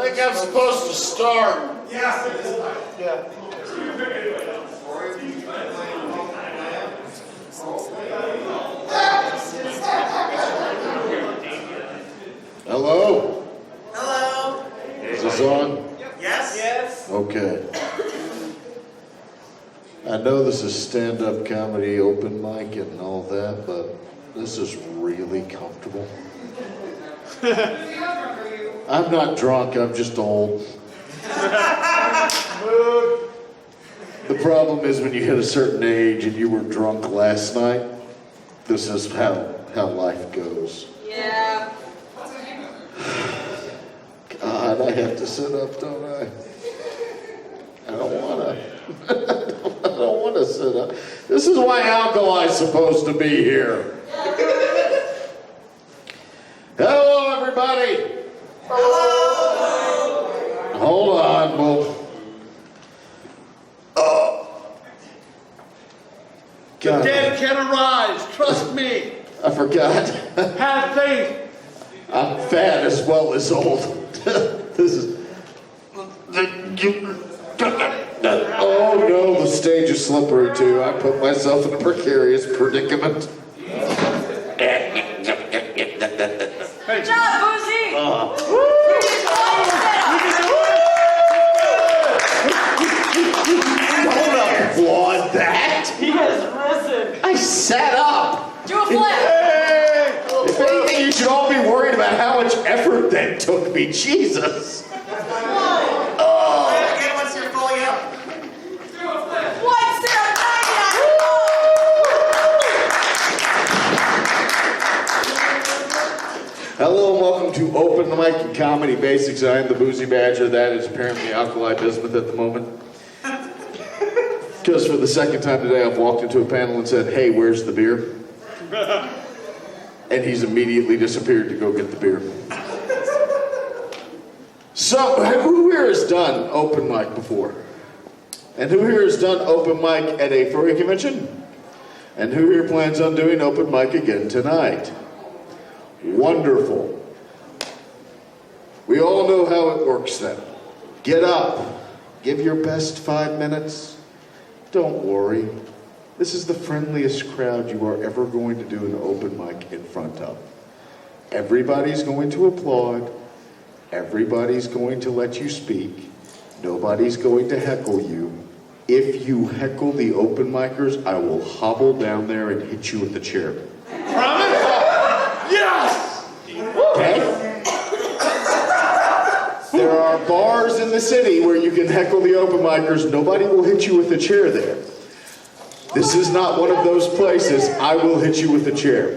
think I'm supposed to start. Yeah. Hello? Hello. Is this on? Yes? Yes. Okay. I know this is stand-up comedy, open mic and all that, but this is really comfortable. I'm not drunk, I'm just old. The problem is when you hit a certain age and you were drunk last night, this is how life goes. Yeah. God, I have to sit up, don't I? I don't wanna. I don't wanna sit up. This is why Alkali's supposed to be here. Hello, everybody. Hello. Hold on, The dead can arise, trust me. I forgot. Have faith. I'm fat as well as old. This is. Oh no, the stage is slippery too. I put myself in a precarious predicament. Good job, Boozy! Don't applaud that. He has risen. I sat up. Do a flip! If anything, you should all be worried about how much effort that took me. Jesus. Again, once you're fully up. One, zero, nine, Hello and welcome to Open Mic and Comedy Basics. I am the Boozy Badger. That is apparently Alkali Bismuth at the moment. Just for the second time today, I've walked into a panel and said, "Hey, where's the beer?" And he's immediately disappeared to go get the beer. So, who here has done open mic before? And who here has done open mic at a furry convention? And who here plans on doing open mic again tonight? Wonderful. We all know how it works then. Get up. Give your best 5 minutes. Don't worry. This is the friendliest crowd you are ever going to do an open mic in front of. Everybody's going to applaud. Everybody's going to let you speak. Nobody's going to heckle you. If you heckle the open micers, I will hobble down there and hit you with the chair. Promise? Yes! Okay? There are bars in the city where you can heckle the open micers. Nobody will hit you with a chair there. This is not one of those places. I will hit you with a chair.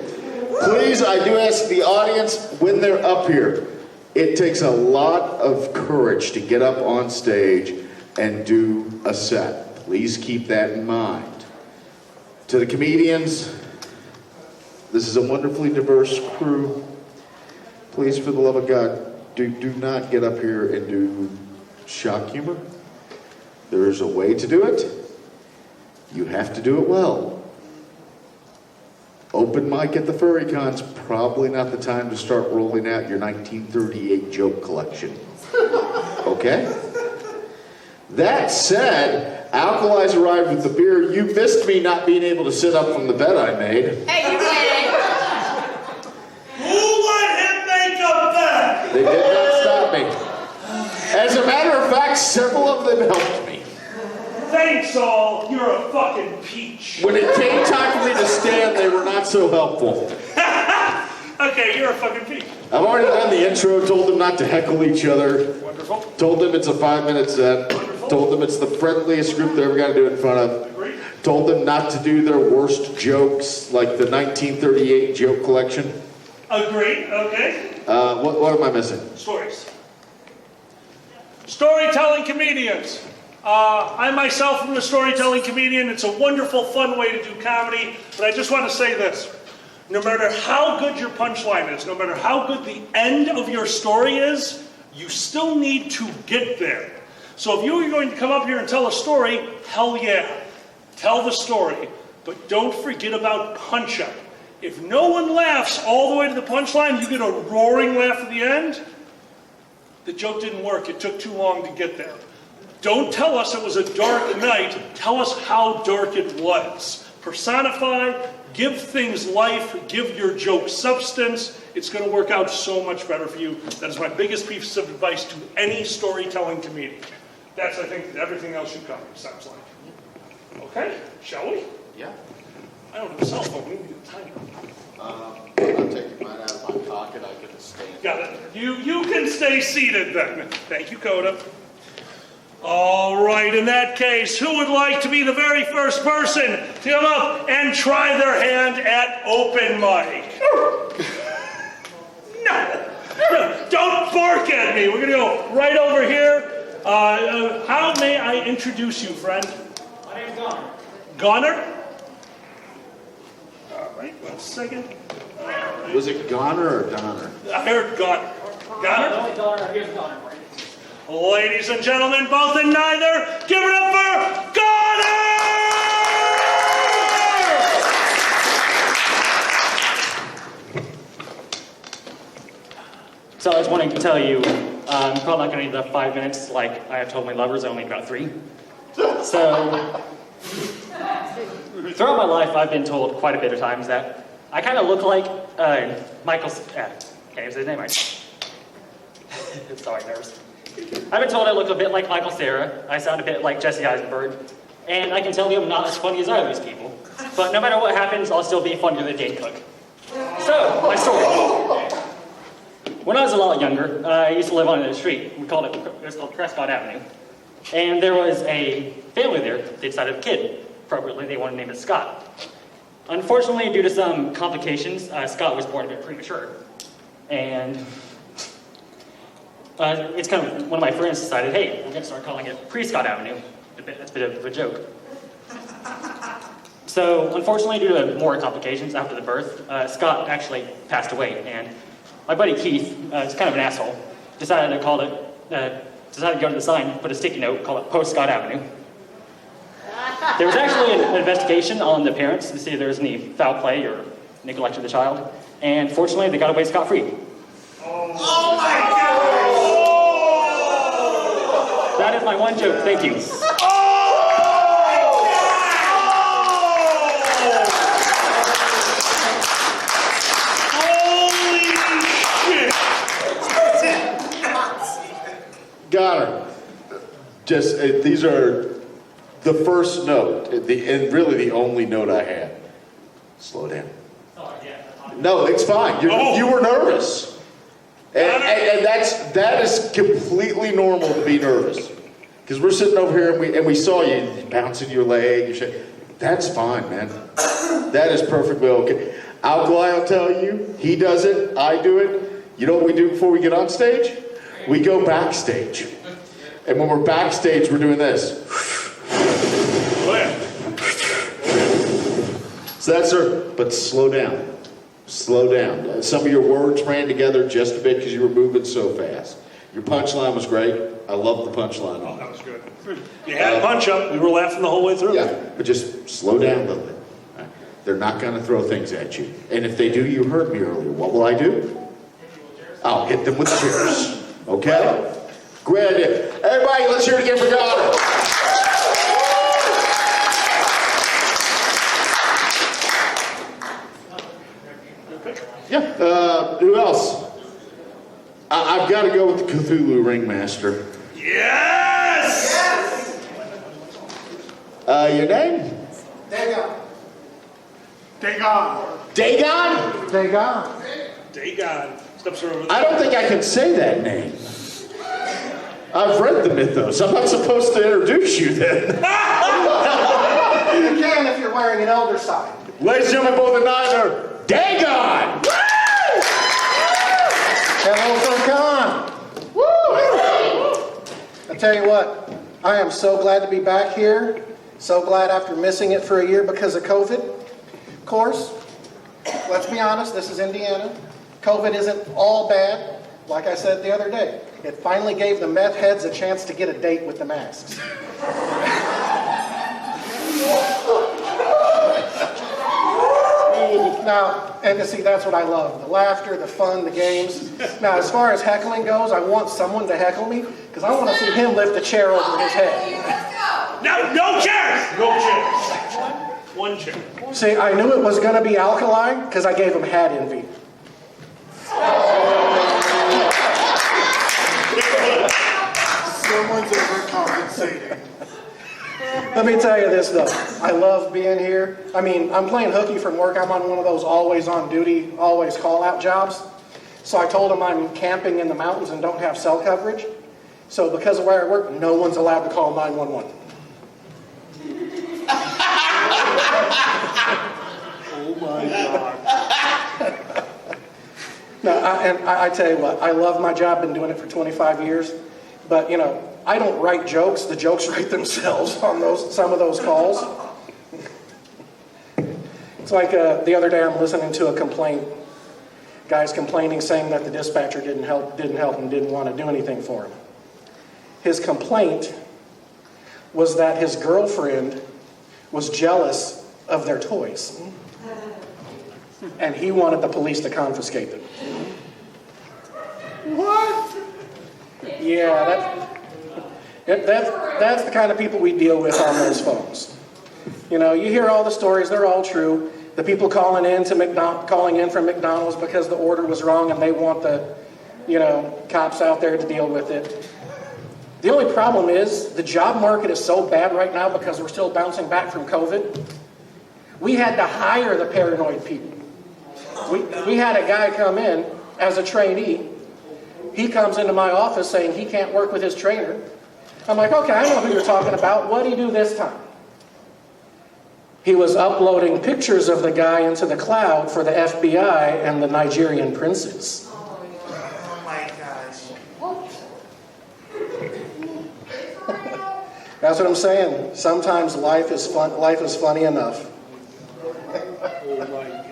Please, I do ask the audience, when they're up here, it takes a lot of courage to get up on stage and do a set. Please keep that in mind. To the comedians, this is a wonderfully diverse crew. Please, for the love of God, do not get up here and do shock humor. There is a way to do it. You have to do it well. Open mic at the furry con's probably not the time to start rolling out your 1938 joke collection. Okay? That said, Alkali's arrived with the beer. You missed me not being able to sit up from the bed I made. Hey, you did! Who let him make a bet? They did not stop me. As a matter of fact, several of them helped me. Thanks all, you're a fucking peach. When it came time for me to stand, they were not so helpful. Okay, you're a fucking peach. I've already done the intro, told them not to heckle each other, Wonderful. told them it's a 5-minute set, told them it's the friendliest group they're ever got to do it in front of, Agreed. told them not to do their worst jokes, like the 1938 joke collection. Agreed, okay. What am I missing? Stories. Storytelling comedians. I myself am a storytelling comedian. It's a wonderful, fun way to do comedy. But I just want to say this. No matter how good your punchline is, no matter how good the end of your story is, you still need to get there. So if you are going to come up here and tell a story, hell yeah. Tell the story. But don't forget about punch-up. If no one laughs all the way to the punchline, you get a roaring laugh at the end, The joke didn't work. It took too long to get there. Don't tell us it was a dark night. Tell us how dark it was. Personify, give things life, give your joke substance. It's going to work out so much better for you. That is my biggest piece of advice to any storytelling comedian. That's, I think, everything else you covered, sounds like. Okay, shall we? Yeah. I don't have a cell phone. We need a timer. I'll take mine out of my pocket. I can stand. Got it. You can stay seated then. Thank you, Coda. All right, in that case, who would like to be the very first person to come up and try their hand at open mic? No, don't bark at me. We're going to go right over here. How may I introduce you, friend? My name's Donner. Gunner? All right, 1 second. Was it Goner or Donner? I heard Gunner. Gunner? Only Donner. Here's Donner. Ladies and gentlemen, both and neither, give it up for Gunner! So I just wanted to tell you, I'm probably not going to need the 5 minutes like I have told my lovers. I only got 3. So, throughout my life, I've been told quite a bit of times that I kind of look like Michael. Can't even say his name right. Sorry, nerves. I've been told I look a bit like Michael Cera. I sound a bit like Jesse Eisenberg. And I can tell you I'm not as funny as either of these people. But no matter what happens, I'll still be funnier than Dane Cook. So, my story. When I was a lot younger, I used to live on a street. It was called Prescott Avenue. And there was a family there. They decided a kid. Appropriately, they wanted to name it Scott. Unfortunately, due to some complications, Scott was born a bit premature. And it's kind of, one of my friends decided, hey, we're going to start calling it Pre-Scott Avenue. That's a bit of a joke. So, unfortunately, due to more complications after the birth, Scott actually passed away. And my buddy Keith, is kind of an asshole, decided to go to the sign, put a sticky note, call it Post-Scott Avenue. There was actually an investigation on the parents to see if there was any foul play or neglect of the child. And fortunately, they got away scot-free. Oh my God! That is my one joke. Thank you. Got her. Just, these are the first note, and really the only note I had. Slow down. No, it's fine. You were nervous. And that is completely normal to be nervous. Because we're sitting over here and we saw you bouncing your leg. That's fine, man. That is perfectly okay. Alkali will tell you, he does it, I do it. You know what we do before we get on stage? We go backstage. And when we're backstage, we're doing this. So that's but slow down. Slow down. Some of your words ran together just a bit because you were moving so fast. Your punchline was great. I love the punchline on it. That was good. You had a punch up. We were laughing the whole way through. Yeah, but just slow down a little bit. They're not going to throw things at you. And if they do, you heard me earlier. What will I do? I'll hit them with chairs. Okay? Great idea. Everybody, let's hear it again for God. Yeah. Who else? I've got to go with the Cthulhu Ringmaster. Yes! Your name? Dagon. Dagon? Dagon. Dagon. Steps are over there. I don't think I can say that name. I've read the mythos. I'm not supposed to introduce you then. You can if you're wearing an elder sign. Ladies and gentlemen, both and neither, Dagon! Hello for Con. I tell you what, I am so glad to be back here. So glad after missing it for a year because of COVID. Of course, let's be honest, this is Indiana. COVID isn't all bad. Like I said the other day, it finally gave the meth heads a chance to get a date with the masks. Now, And see, that's what I love. The laughter, the fun, the games. Now, as far as heckling goes, I want someone to heckle me because I want to see him lift a chair over his head. Let's go. No chairs! No chairs. One chair. See, I knew it was going to be alkaline because I gave him hat envy. Someone's overcompensating. Let me tell you this, though. I love being here. I mean, I'm playing hooky from work. I'm on one of those always on duty, always call out jobs. So I told him I'm camping in the mountains and don't have cell coverage. So because of where I work, no one's allowed to call 911. Oh my God. No, I tell you what, I love my job, been doing it for 25 years. But, you know, I don't write jokes. The jokes write themselves on some of those calls. It's like the other day I'm listening to a complaint. Guy's complaining, saying that the dispatcher didn't help him, didn't want to do anything for him. His complaint was that his girlfriend was jealous of their toys. And he wanted the police to confiscate them. What? Yeah, that's the kind of people we deal with on those phones. You know, you hear all the stories, they're all true. The people calling in from McDonald's because the order was wrong and they want the, cops out there to deal with it. The only problem is the job market is so bad right now because we're still bouncing back from COVID. We had to hire the paranoid people. We had a guy come in as a trainee. He comes into my office saying he can't work with his trainer. I'm like, okay, I know who you're talking about. What did he do this time? He was uploading pictures of the guy into the cloud for the FBI and the Nigerian princes. Oh my gosh. That's what I'm saying. Sometimes life is fun. Life is funny enough. Oh my God.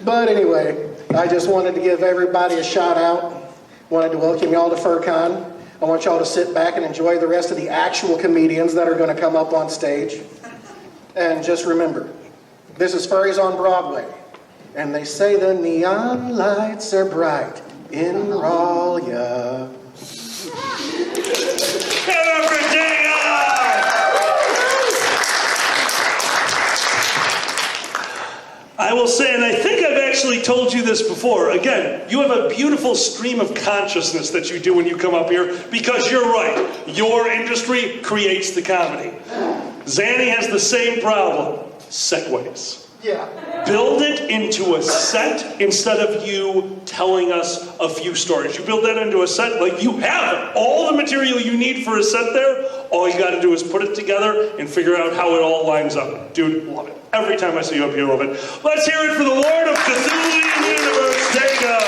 But anyway, I just wanted to give everybody a shout out. Wanted to welcome y'all to FurCon. I want y'all to sit back and enjoy the rest of the actual comedians that are going to come up on stage. And just remember, this is Furries on Broadway. And they say the neon lights are bright in Ralia. I will say, and I think I've actually told you this before, again, you have a beautiful stream of consciousness that you do when you come up here, because you're right. Your industry creates the comedy. Zanny has the same problem. Segues. Yeah. Build it into a set instead of you telling us a few stories. You build that into a set, like you have all the material you need for a set there. All you got to do is put it together and figure out how it all lines up. Dude, love it. Every time I see you up here, love it. Let's hear it for the Lord of Cthulhu Universe, Dagon.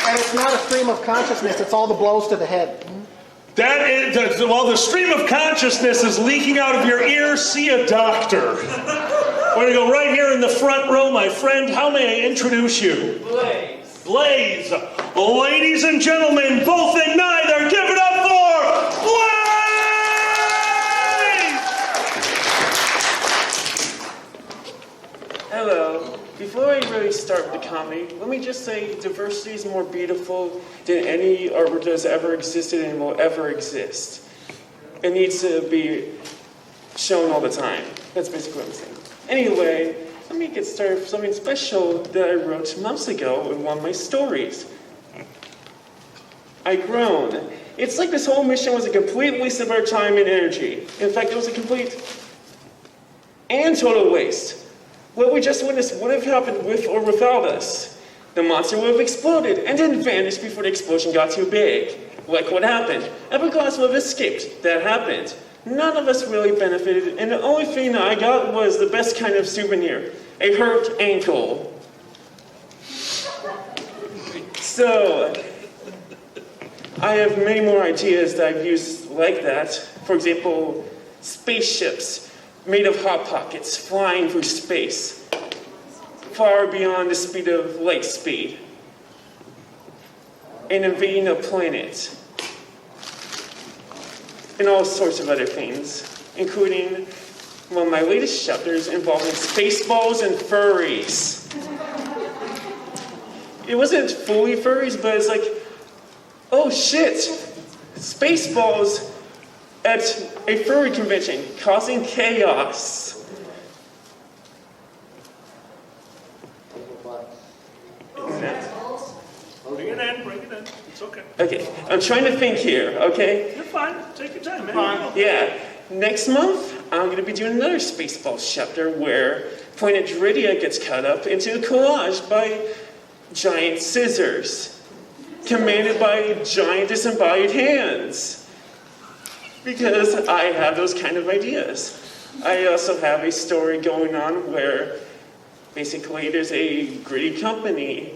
And it's not a stream of consciousness, it's all the blows to the head. That is, well, the stream of consciousness is leaking out of your ear. See a doctor. We're going to go right here in the front row, my friend. How may I introduce you? Blaze. Blaze. Ladies and gentlemen, both and neither, give it up for Blaze! Hello. Before I really start with the comedy, let me just say diversity is more beautiful than any art that has ever existed and will ever exist. It needs to be shown all the time. That's basically what I'm saying. Anyway, let me get started with something special that I wrote months ago in one of my stories. I groan. It's like this whole mission was a complete waste of our time and energy. In fact, it was a complete and total waste. What we just witnessed would have happened with or without us. The monster would have exploded and then vanished before the explosion got too big. Like what happened? Everglass would have escaped. That happened. None of us really benefited, and the only thing that I got was the best kind of souvenir. A hurt ankle. So, I have many more ideas that I've used like that. For example, spaceships made of hot pockets flying through space, far beyond the speed of light speed, and invading a planet. and all sorts of other things, including one of my latest chapters involving Spaceballs and furries. It wasn't fully furries, but it's like, oh shit, Spaceballs at a furry convention, causing chaos. Bring it in, bring it in. It's okay. Okay, I'm trying to think here, okay? You're fine. Take your time, man. Fine. Yeah. Next month, I'm going to be doing another Spaceballs chapter where Planet Deridia gets cut up into a collage by giant scissors, commanded by giant disembodied hands. Because I have those kind of ideas. I also have a story going on where basically there's a gritty company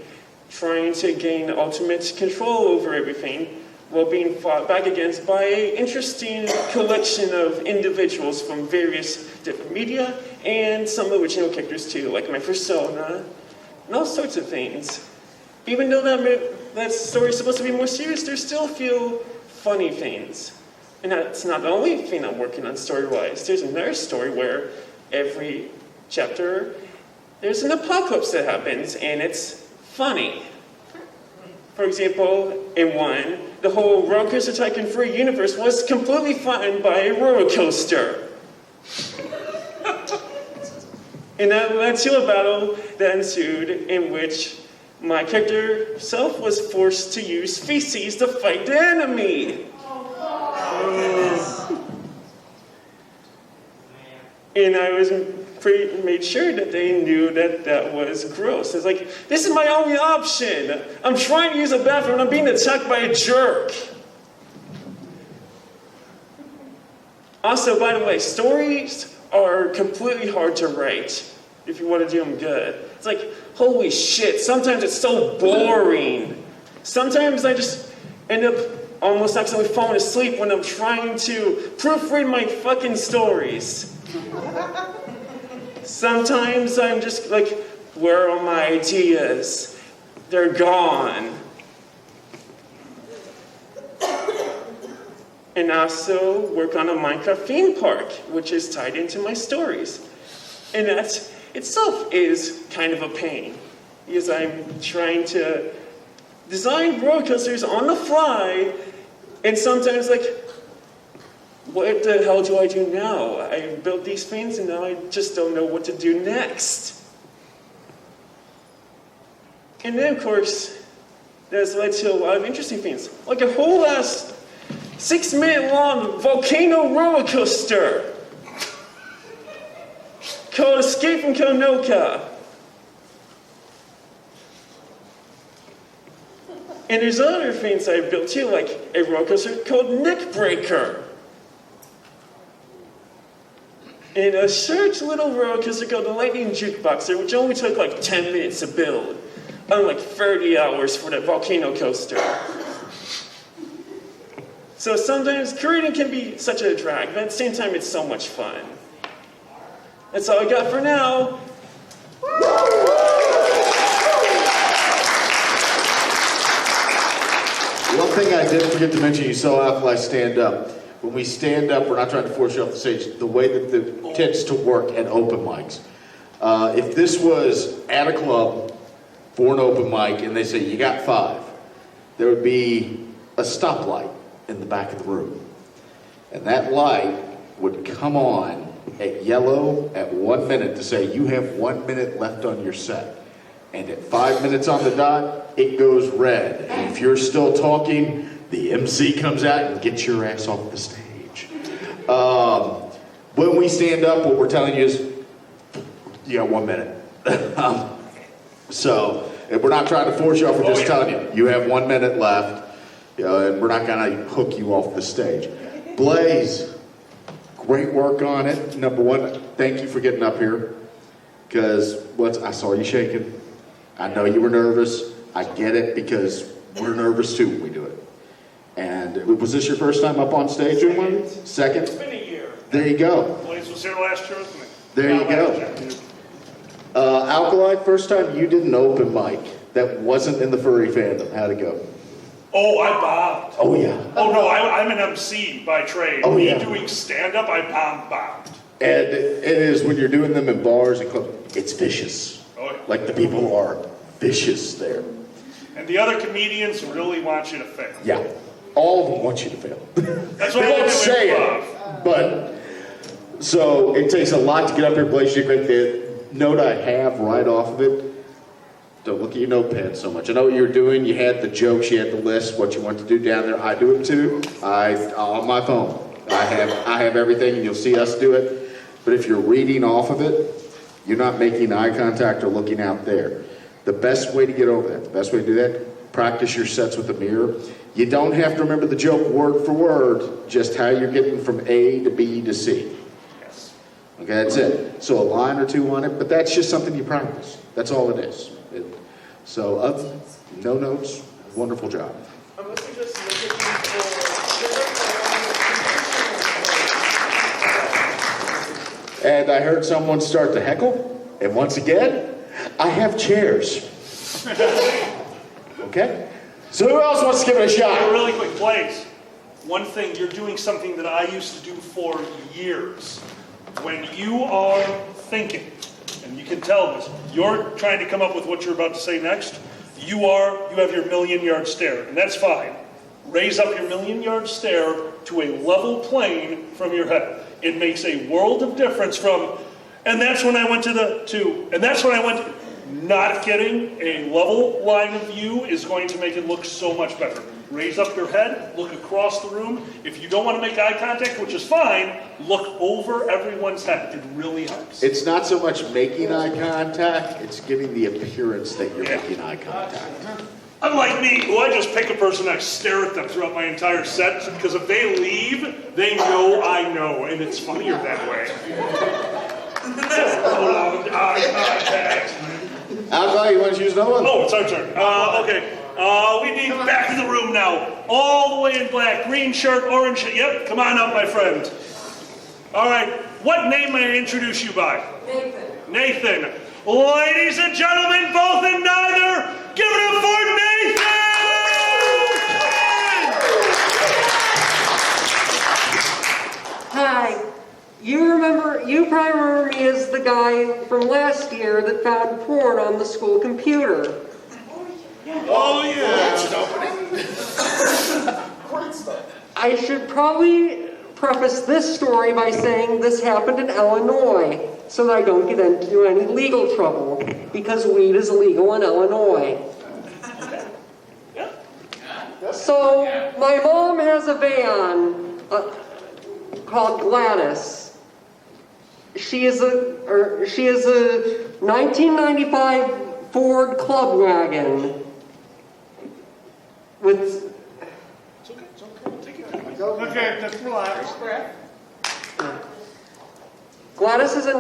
trying to gain ultimate control over everything while being fought back against by an interesting collection of individuals from various different media and some original characters too, like my persona and all sorts of things. Even though that story is supposed to be more serious, there's still a few funny things. And that's not the only thing I'm working on story-wise. There's another story where every chapter there's an apocalypse that happens, and it's funny. For example, in one, the whole roller coaster tycoon free universe was completely flattened by a roller coaster. And that led to a battle that ensued in which my character self was forced to use feces to fight the enemy. And I was made sure that they knew that that was gross. It's like, this is my only option. I'm trying to use a bathroom and I'm being attacked by a jerk. Also, by the way, stories are completely hard to write if you want to do them good. It's like, holy shit, sometimes it's so boring. Sometimes I just end up almost accidentally falling asleep when I'm trying to proofread my fucking stories. Sometimes I'm just like, where are my ideas? They're gone. And I also work on a Minecraft theme park, which is tied into my stories. And that itself is kind of a pain, because I'm trying to design roller coasters on the fly, and sometimes like, what the hell do I do now? I built these things and now I just don't know what to do next. And then of course, that's led to a lot of interesting things. Like a whole last 6-minute long volcano roller coaster called Escape from Konoka. And there's other things I built too, like a roller coaster called Neckbreaker. And a short little roller coaster called the Lightning Jukeboxer, which only took like 10 minutes to build, unlike 30 hours for that volcano coaster. So sometimes creating can be such a drag, but at the same time it's so much fun. That's all I got for now. One thing I did forget to mention, you saw after I stand up. When we stand up, we're not trying to force you off the stage. The way that it tends to work at open mics. If this was at a club for an open mic and they say, you got 5, there would be a stoplight in the back of the room. And that light would come on at yellow at 1 minute to say, you have 1 minute left on your set. And at 5 minutes on the dot, it goes red. And if you're still talking, the MC comes out and gets your ass off the stage. When we stand up, what we're telling you is, you got 1 minute. So, if we're not trying to force you off, we're just telling you, you have 1 minute left, and we're not gonna hook you off the stage. Blaze, great work on it. Number one, thank you for getting up here, because I saw you shaking. I know you were nervous. I get it, because we're nervous too when we do it. And was this your first time up on stage doing one? Second? It's been a year. There you go. Blaze was here last year with me. There you go. Alkaline, first time you did an open mic that wasn't in the furry fandom. How'd it go? Oh, I bombed. Oh, yeah. Oh, no, I'm an MC by trade. Oh, Me yeah. doing stand-up, I bombed. And it is when you're doing them in bars and clubs, it's vicious. Oh, yeah. Like the people are vicious there. And the other comedians really want you to fail. Yeah. All of them want you to fail. That's what They I won't do say improv. it, but so it takes a lot to get up here, Blaze. You great. The note I have right off of it. Don't look at your notepad so much. I know what you were doing. You had the jokes, you had the list, what you want to do down there. I do it too. On my phone. I have everything, and you'll see us do it. But if you're reading off of it, you're not making eye contact or looking out there. The best way to get over that, the best way to do that, practice your sets with a mirror. You don't have to remember the joke word for word, just how you're getting from A to B to C. Yes. Okay, that's it. So a line or two on it, but that's just something you practice. That's all it is. No notes, wonderful job. Unless you just look at And I heard someone start to heckle, and once again, I have chairs. Okay? So who else wants to give it a shot? Really quick, Blaze. One thing, you're doing something that I used to do for years. When you are thinking, and you can tell this, you're trying to come up with what you're about to say next, you have your million-yard stare, and that's fine. Raise up your million-yard stare to a level plane from your head. It makes a world of difference from, and that's when I went not kidding, a level line of view is going to make it look so much better. Raise up your head, look across the room. If you don't want to make eye contact, which is fine, look over everyone's head. It really helps. It's not so much making eye contact, it's giving the appearance that you're making eye contact. Unlike me, who I just pick a person and I stare at them throughout my entire set, because if they leave, they know I know, and it's funnier that way. Prolonged eye contact. Alpha, you want to choose another one? Oh, it's our turn. Okay. We need back to the room now. All the way in black, green shirt, orange shirt. Yep, come on up, my friend. All right. What name may I introduce you by? Nathan. Nathan. Ladies and gentlemen, both and neither, give it up for Nathan! Hi. You probably remember me as the guy from last year that found porn on the school computer. Oh, yeah. That's an opening. Great stuff. I should probably preface this story by saying this happened in Illinois, so that I don't get into any legal trouble, because weed is legal in Illinois. So, my mom has a van called Gladys. She is a 1995 Ford Club Wagon with. Okay, just relax. Gladys is a.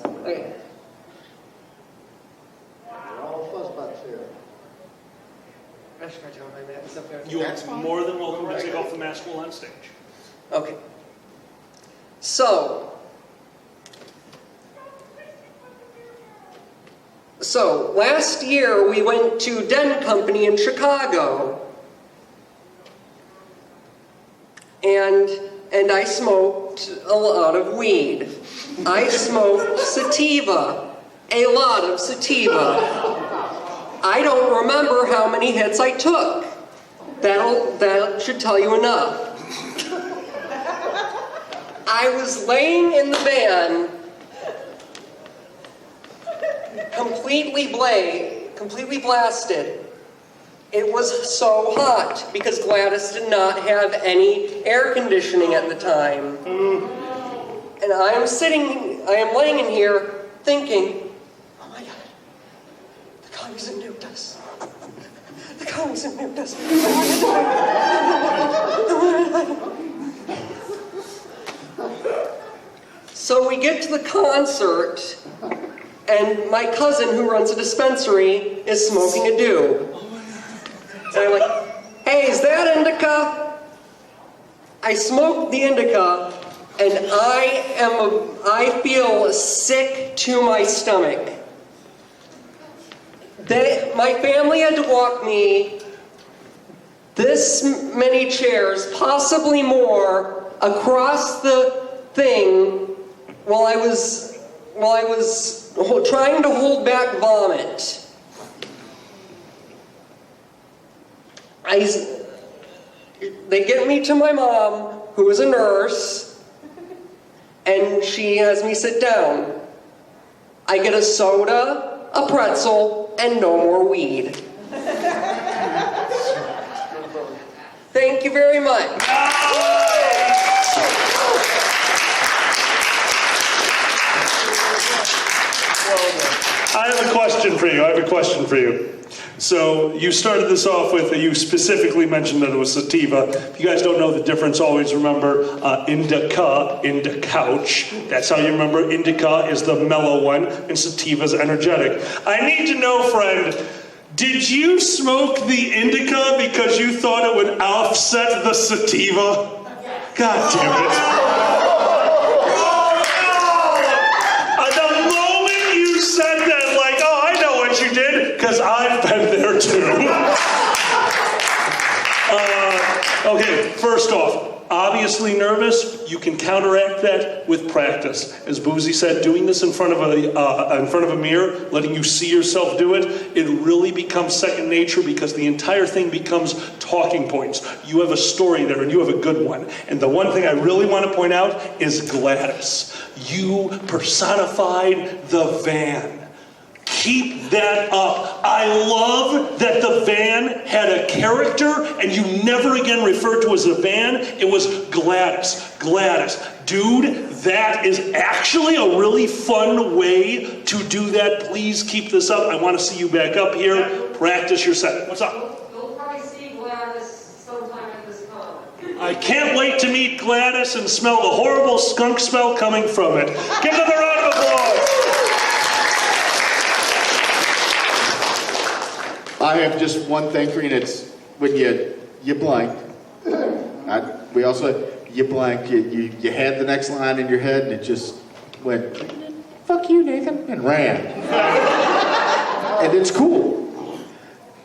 Okay. You are more than welcome to take off the mask while on stage. Okay. So last year we went to Den Company in Chicago, and I smoked a lot of weed. I smoked sativa, a lot of sativa. I don't remember how many hits I took. That should tell you enough. I was laying in the van, completely blasted. It was so hot because Gladys did not have any air conditioning at the time. And I am laying in here thinking, oh my God, the commies have nuked us. The commies have nuked us. So we get to the concert, and my cousin, who runs a dispensary, is smoking a doob. And I'm like, hey, is that indica? I smoked the indica, and I feel sick to my stomach. My family had to walk me this many chairs, possibly more, across the thing while I was trying to hold back vomit. They get me to my mom, who is a nurse, and she has me sit down. I get a soda, a pretzel, and no more weed. Thank you very much. I have a question for you. So you started this off with, you specifically mentioned that it was sativa. If you guys don't know the difference, always remember indica, couch. That's how you remember. Indica is the mellow one, and sativa is energetic. I need to know, friend, did you smoke the indica because you thought it would offset the sativa? God damn it. The moment you said that, like, oh, I know what you did, because I've been there too. Okay, first off, obviously nervous, you can counteract that with practice. As Boozy said, doing this in front of a mirror, letting you see yourself do it, it really becomes second nature because the entire thing becomes talking points. You have a story there and you have a good one. And the one thing I really want to point out is Gladys. You personified the van. Keep that up. I love that the van had a character and you never again referred to as a van. It was Gladys. Gladys. Dude, that is actually a really fun way to do that. Please keep this up. I want to see you back up here. Practice your set. What's up? You'll probably see Gladys sometime at this con. I can't wait to meet Gladys and smell the horrible skunk smell coming from it. Give them a round of applause. I have just one thing for you, and it's when you blank. We also, you blank, you had the next line in your head, and it just went, fuck you, Nathan, and ran. And it's cool.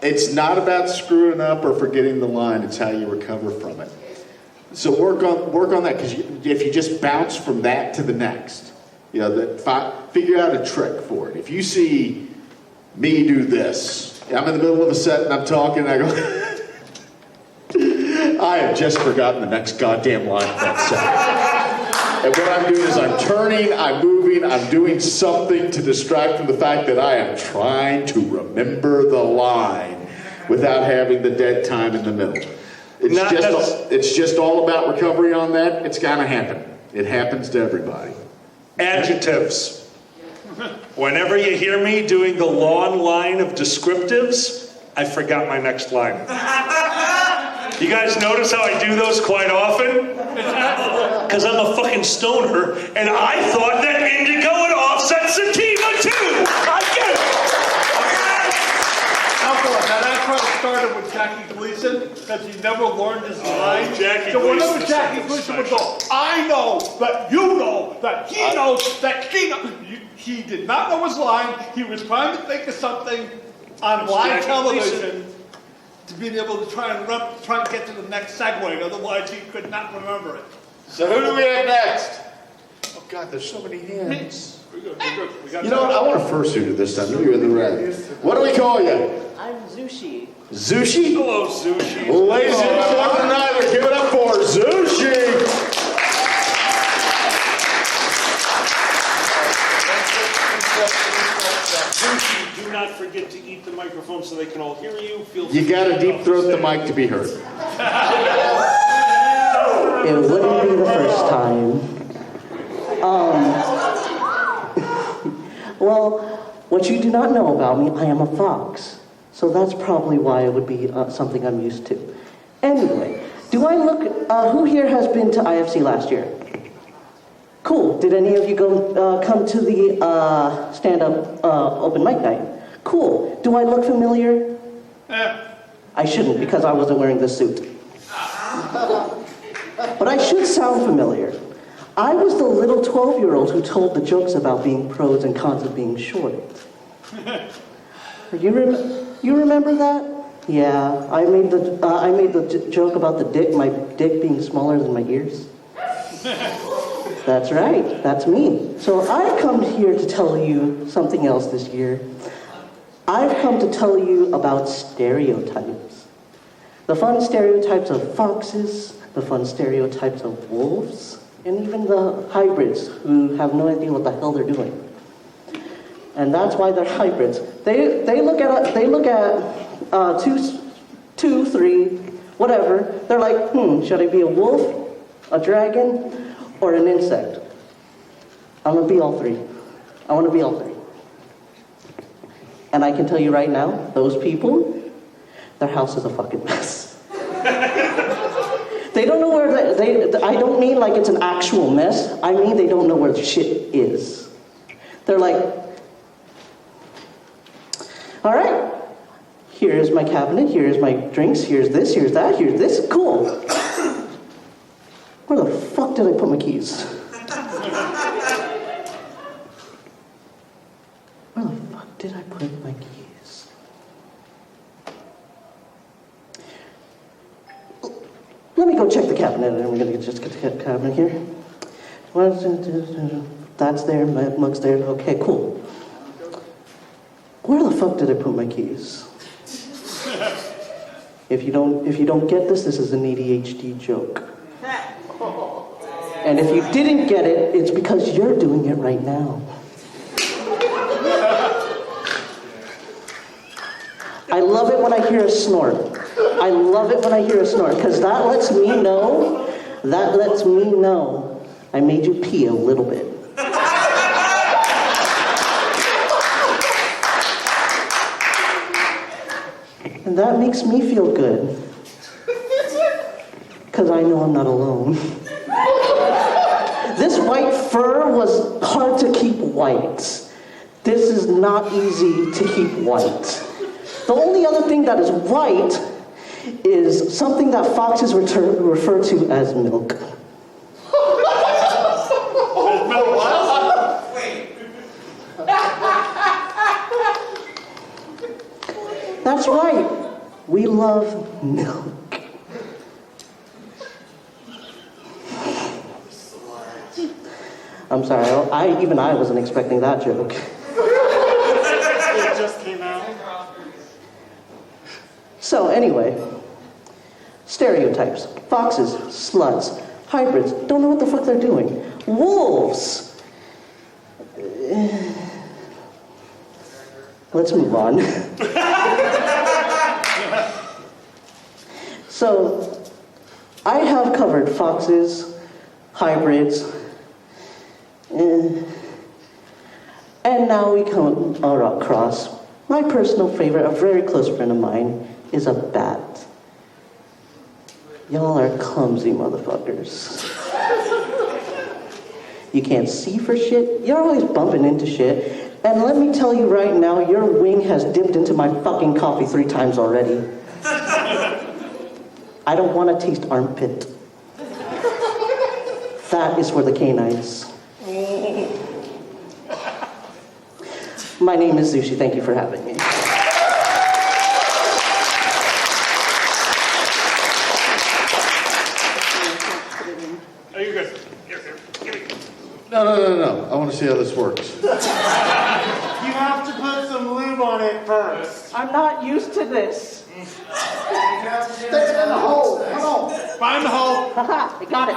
It's not about screwing up or forgetting the line, it's how you recover from it. So work on that, because if you just bounce from that to the next, figure out a trick for it. If you see me do this, I'm in the middle of a set and I'm talking and I go, I have just forgotten the next goddamn line of that set. And what I'm doing is I'm turning, I'm moving, I'm doing something to distract from the fact that I am trying to remember the line without having the dead time in the middle. It's just all about recovery on that. It's gonna happen. It happens to everybody. Adjectives. Whenever you hear me doing the long line of descriptives, I forgot my next line. You guys notice how I do those quite often? Because I'm a fucking stoner, and I thought that indica would offset sativa too! I get it! Now that probably started with Jackie Gleason, because he never learned his line. Jackie so whenever Gleason's Jackie Gleason would go, I know, that you know, that he knows, that he knows. He did not know his line. He was trying to think of something on live television to be able to try and get to the next segue. Otherwise, he could not remember it. So who do we have next? Oh God, there's so many hands. We're good. We got You know what? I want a fursuiter this time. You're in the red. What do we call you? I'm Sushi. Sushi? Hello, Sushi. Ladies and gentlemen, give it up for Sushi. Sushi, do not forget to eat the microphone so they can all hear you. You gotta deep throat the mic to be heard. It wouldn't be the first time. Well, what you do not know about me, I am a fox. So that's probably why it would be something I'm used to. Anyway, who here has been to IFC last year? Cool. Did any of you come to the stand-up open mic night? Cool. Do I look familiar? I shouldn't, because I wasn't wearing the suit. But I should sound familiar. I was the little 12-year-old who told the jokes about being pros and cons of being short. You remember that? Yeah, I made the joke about my dick being smaller than my ears. That's right, that's me. So I've come here to tell you something else this year. I've come to tell you about stereotypes. The fun stereotypes of foxes, the fun stereotypes of wolves, and even the hybrids who have no idea what the hell they're doing. And that's why they're hybrids. They look at 2, 3, whatever. They're like, should I be a wolf, a dragon, or an insect? I'm gonna be all three. I wanna be all three. And I can tell you right now, those people, their house is a fucking mess. They don't know where I don't mean like it's an actual mess. I mean they don't know where the shit is. They're like, all right, here's my cabinet, here's my drinks, here's this, here's that, here's this, cool. Where the fuck did I put my keys? Where the fuck did I put my keys? Let me go check the cabinet, and we're gonna just get the cabinet here. That's there, my mug's there, okay, cool. Where the fuck did I put my keys? If you don't get this is an ADHD joke. And if you didn't get it, it's because you're doing it right now. I love it when I hear a snort. I love it when I hear a snort, because that lets me know I made you pee a little bit. And that makes me feel good. Because I know I'm not alone. This white fur was hard to keep white. This is not easy to keep white. The only other thing that is white is something that foxes refer to as milk. That's right. We love milk. I'm sorry, I wasn't expecting that joke. It just came out. So anyway, stereotypes. Foxes, sluts, hybrids, don't know what the fuck they're doing. Wolves. Let's move on. So, I have covered foxes, hybrids, and now we come across my personal favorite, a very close friend of mine, is a bat. Y'all are clumsy motherfuckers. You can't see for shit. You're always bumping into shit. And let me tell you right now, your wing has dipped into my fucking coffee 3 times already. I don't want to taste armpit. That is for the canines. My name is Sushi. Thank you for having me. Are you good? Here. No. I want to see how this works. You have to put some lube on it first. I'm not used to this. Stick it in the hole. Come on. Find the hole. Haha, I got it.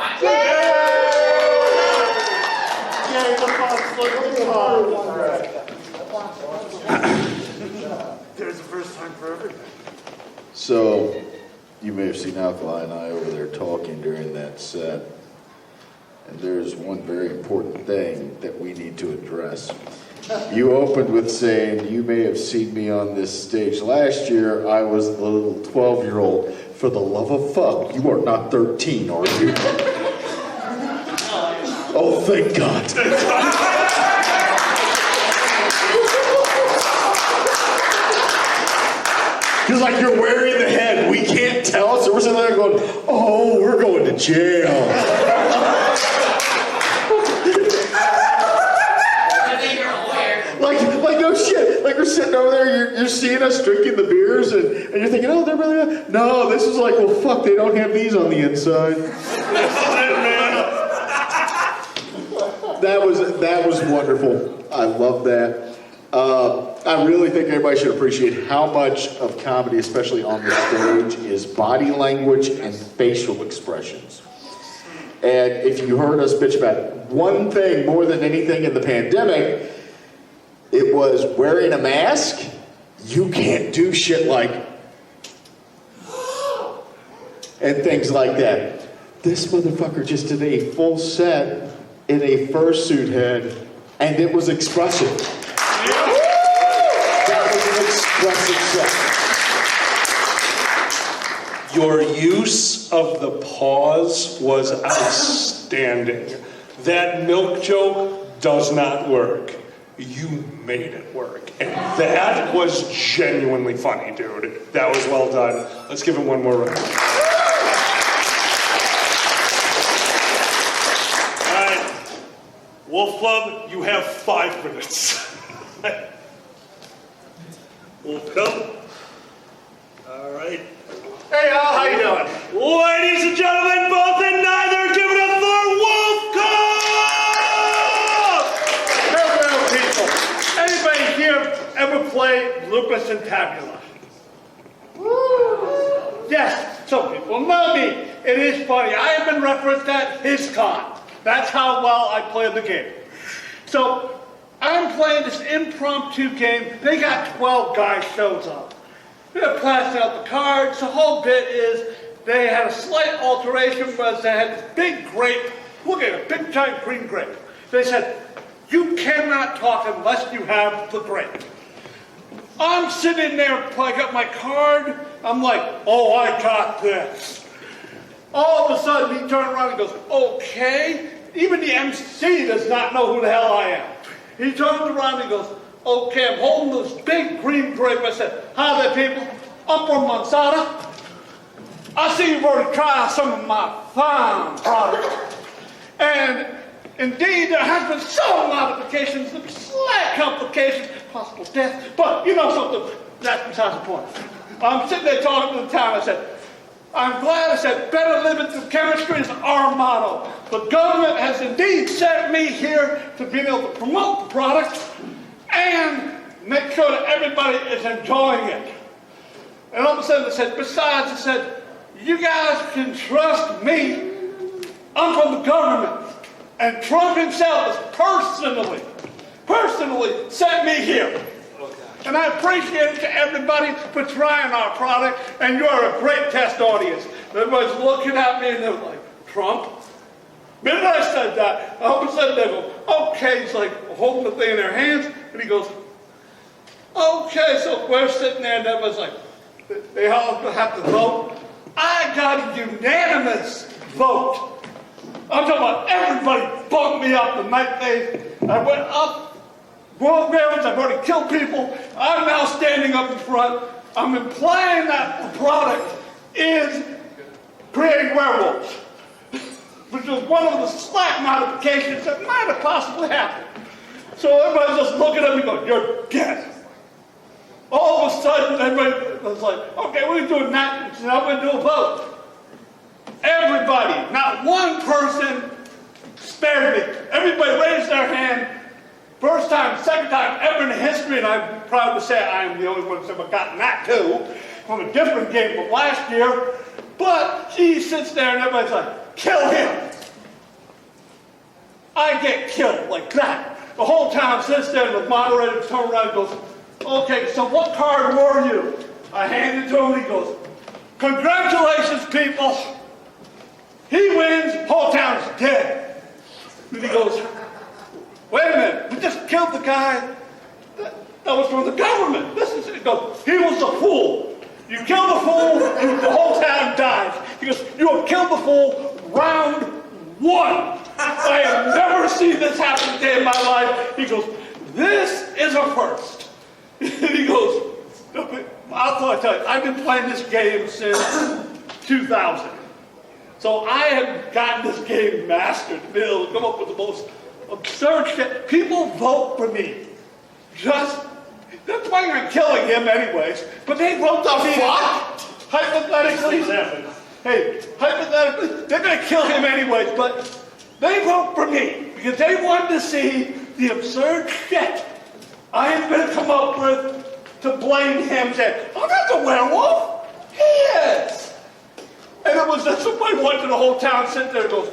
Yay, the fox looks hard. There's a first time for everything. So, you may have seen Alkali and I over there talking during that set. And there's one very important thing that we need to address. You opened with saying, you may have seen me on this stage. Last year, I was a little 12-year-old. For the love of fuck, you are not 13, are you? Oh, thank God. Because like you're wearing the head, we can't tell, so we're sitting there going, oh, we're going to jail. Like no shit. Like we're sitting over there, you're seeing us drinking the beers, and you're thinking, oh, they're really good. No, this is like, well, fuck, they don't have these on the inside. That was wonderful. I love that. I really think everybody should appreciate how much of comedy, especially on the stage, is body language and facial expressions. And if you heard us bitch about one thing more than anything in the pandemic, it was wearing a mask. You can't do shit like and things like that. This motherfucker just did a full set in a fursuit head, and it was expressive. That was an expressive set. Your use of the pause was outstanding. That milk joke does not work. You made it work. And that was genuinely funny, dude. That was well done. Let's give him one more round. All right. Wolfcob, you have 5 minutes. Wolfcob. All right. Hey, Al, how you doing? Ladies and gentlemen, both and neither, give it up for Wolfcob! Hello, people. Anybody here ever play Lupus and Tabula? Yes, some people know me. It is funny. I have been referenced at HisCon. That's how well I play the game. So, I'm playing this impromptu game. They got 12 guys shows up. They're passing out the cards. The whole bit is they had a slight alteration was they had this big grape. Look at it, big giant green grape. They said, you cannot talk unless you have the grape. I'm sitting there, I got my card. I'm like, oh, I got this. All of a sudden, he turned around and goes, okay. Even the MC does not know who the hell I am. He turns around and goes, okay, I'm holding this big green grape. I said, hi there, people. I'm from Monsanto. I see you've already tried some of my fine products. And indeed, there has been some modifications, some slight complications, possible death. But you know something, that's besides the point. I'm sitting there talking to the town. I said, I'm glad. I said, better limits of chemistry is our motto. The government has indeed sent me here to be able to promote the product and make sure that everybody is enjoying it. And all of a sudden I said, besides, I said, you guys can trust me. I'm from the government. And Trump himself has personally sent me here. And I appreciate it to everybody for trying our product, and you are a great test audience. Everybody's looking at me and they're like, Trump? Then I said that, all of a sudden they go, okay, he's like holding the thing in their hands, and he goes, okay, so we're sitting there and everybody's like, they all have to vote. I got a unanimous vote. I'm talking about everybody bumped me up the night I went up. World records, I've already killed people. I'm now standing up in front. I'm implying that the product is creating werewolves, which is one of the slight modifications that might have possibly happened. So everybody's just looking at me going, you're dead. All of a sudden, everybody was like, okay, we're doing that, so now we're going to do a vote. Everybody, not one person spared me. Everybody raised their hand. First time, second time ever in history, and I'm proud to say I am the only one that's ever gotten that too, from a different game from last year. But he sits there and everybody's like, kill him. I get killed like that. The whole town sits there and the moderator turns around and goes, okay, so what card were you? I hand it to him and he goes, congratulations, people. He wins, whole town's dead. And he goes, wait a minute, we just killed the guy that was from the government. This is it. Goes, he was a fool. You killed the fool, and the whole town dies. He goes, you have killed the fool, round 1. I have never seen this happen a day in my life. He goes, this is a first. And he goes, I'll tell you, I've been playing this game since 2000. So I have gotten this game mastered, to be able to come up with the most absurd shit. People vote for me just They're planning on killing him anyways, but they wrote the fuck? Hypothetically, they're gonna kill him anyways, but they wrote for me because they wanted to see the absurd shit I am gonna come up with to blame him. Say, I'm not the werewolf, he is. And it was just somebody went to the whole town, sitting there and goes,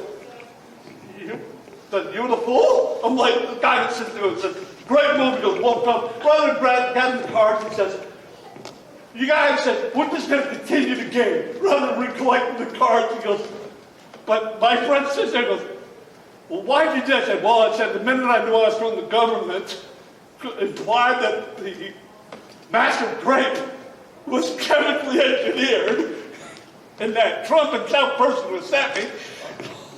you the fool? I'm like, the guy that sits there and says, great movie, goes, Wolfcob, brother Brad got in the cards and says, you guys said, we're just going to continue the game. Rather than recollecting the cards, he goes, but my friend sits there and goes, well, why'd you do that? I said, well, I said, the minute I knew I was from the government, implied that the massive grape was chemically engineered, and that Trump and South person was sent me.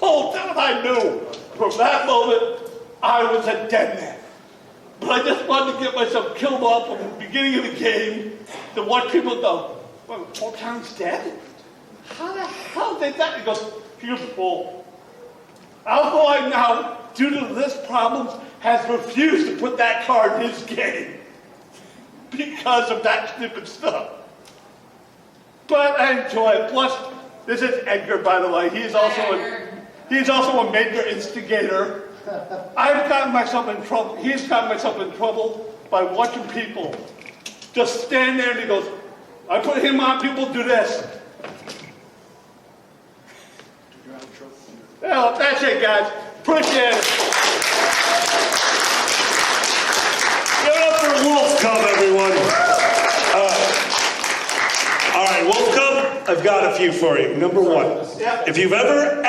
Oh, that I knew. From that moment, I was a dead man. But I just wanted to get myself killed off from the beginning of the game to watch people go, well, the whole town's dead? How the hell did that? He goes, here's the fool. Alkaline now, due to this problem, has refused to put that card in his game because of that stupid stuff. But I enjoy it. Plus, this is Edgar, by the way. He's also a major instigator. I've gotten myself in trouble. He's gotten myself in trouble by watching people just stand there and he goes, I put him on, people do this. Well, that's it, guys. Appreciate it. Give it up for Wolfcob, everyone. All right, Wolfcob, I've got a few for you. Number one, if you've ever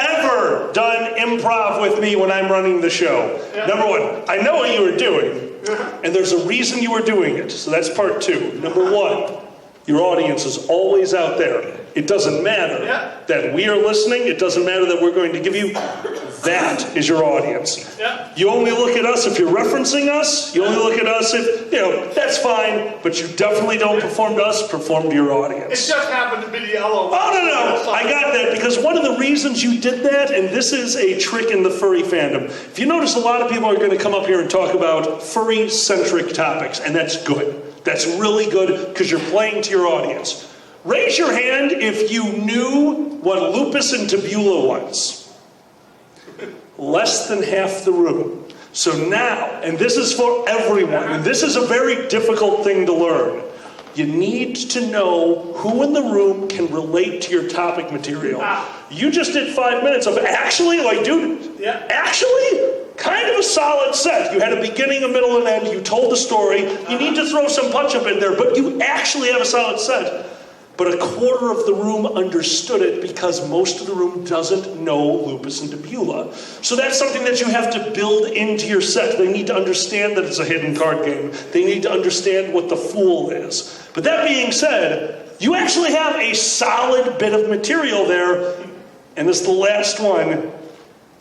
done improv with me when I'm running the show, number one, I know what you were doing, and there's a reason you were doing it, so that's part two. Number one, your audience is always out there. It doesn't matter that we are listening. It doesn't matter that we're going to give you. That is your audience. You only look at us if you're referencing us. You only look at us if, that's fine, but you definitely don't perform to us, perform to your audience. It just happened to be the yellow. Oh, no. I got that because one of the reasons you did that, and this is a trick in the furry fandom, if you notice a lot of people are going to come up here and talk about furry-centric topics, and that's good. That's really good because you're playing to your audience. Raise your hand if you knew what lupus and tabula was. Less than half the room. So now, and this is for everyone, and this is a very difficult thing to learn, you need to know who in the room can relate to your topic material. You just did 5 minutes of actually, kind of a solid set. You had a beginning, a middle, and end. You told the story. You need to throw some punch-up in there, but you actually have a solid set. But a quarter of the room understood it because most of the room doesn't know lupus and tabula. So that's something that you have to build into your set. They need to understand that it's a hidden card game. They need to understand what the fool is. But that being said, you actually have a solid bit of material there. And this is the last one.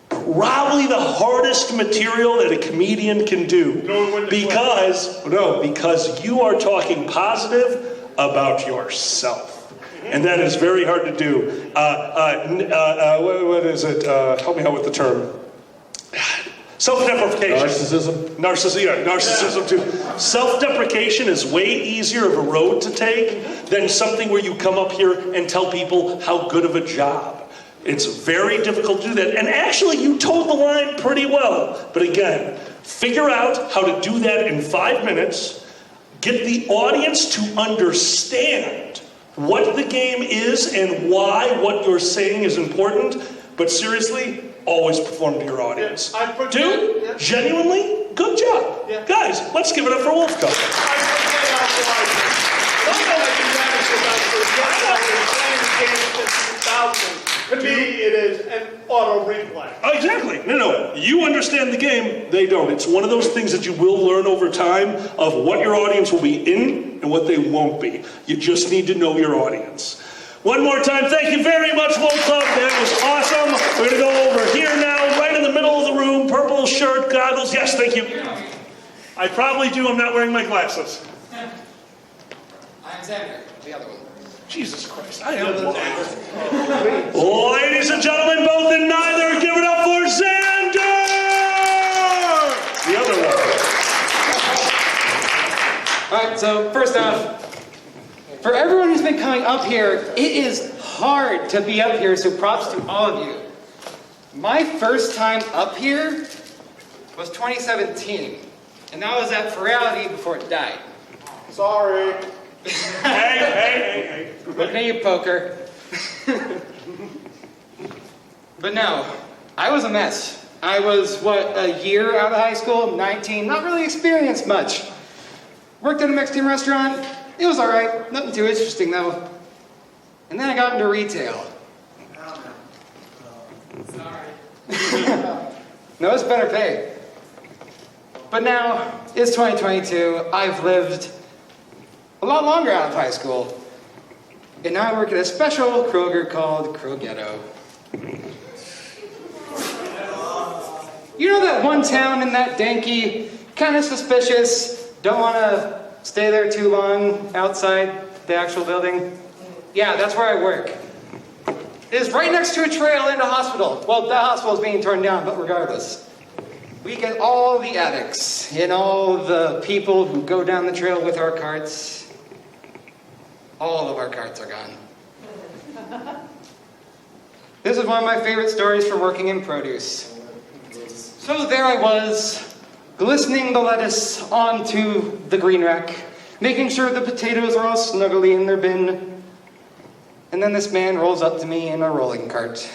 Probably the hardest material that a comedian can do. Because you are talking positive about yourself. And that is very hard to do. What is it? Help me out with the term. Self-deprecation. Narcissism too. Self-deprecation is way easier of a road to take than something where you come up here and tell people how good of a job. It's very difficult to do that. And actually, you told the line pretty well. But again, figure out how to do that in 5 minutes. Get the audience to understand what the game is and why what you're saying is important. But seriously, always perform to your audience. Dude, genuinely, good job. Guys, let's give it up for Wolfcob. To me, it is an auto replay. Oh, exactly. No. You understand the game. They don't. It's one of those things that you will learn over time of what your audience will be in and what they won't be. You just need to know your audience. One more time, thank you very much, Wolfcob. That was awesome. We're going to go over here now, right in the middle of the room. Purple shirt, goggles. Yes, thank you. I probably do. I'm not wearing my glasses. I'm Xander, the other one. Jesus Christ, I am blind. Ladies and gentlemen, both and neither, give it up for Xander! The other one. All Alright, so first off, for everyone who's been coming up here, it is hard to be up here, so props to all of you. My first time up here was 2017, and that was at Ferality before it died. Sorry. Hey. Looking at you, poker. But no, I was a mess. I was, a year out of high school, 19, not really experienced much. Worked at a Mexican restaurant. It was all right, nothing too interesting though. And then I got into retail. No, it's better pay. But now, it's 2022, I've lived a lot longer out of high school. And now I work at a special Kroger called Krogetto. You know that one town in that danky, kind of suspicious, don't want to stay there too long outside the actual building? Yeah, that's where I work. It is right next to a trail and a hospital. Well, that hospital is being torn down, but regardless. We get all the addicts and all the people who go down the trail with our carts. All of our carts are gone. This is one of my favorite stories for working in produce. So there I was, glistening the lettuce onto the green rack, making sure the potatoes are all snugly in their bin. And then this man rolls up to me in a rolling cart.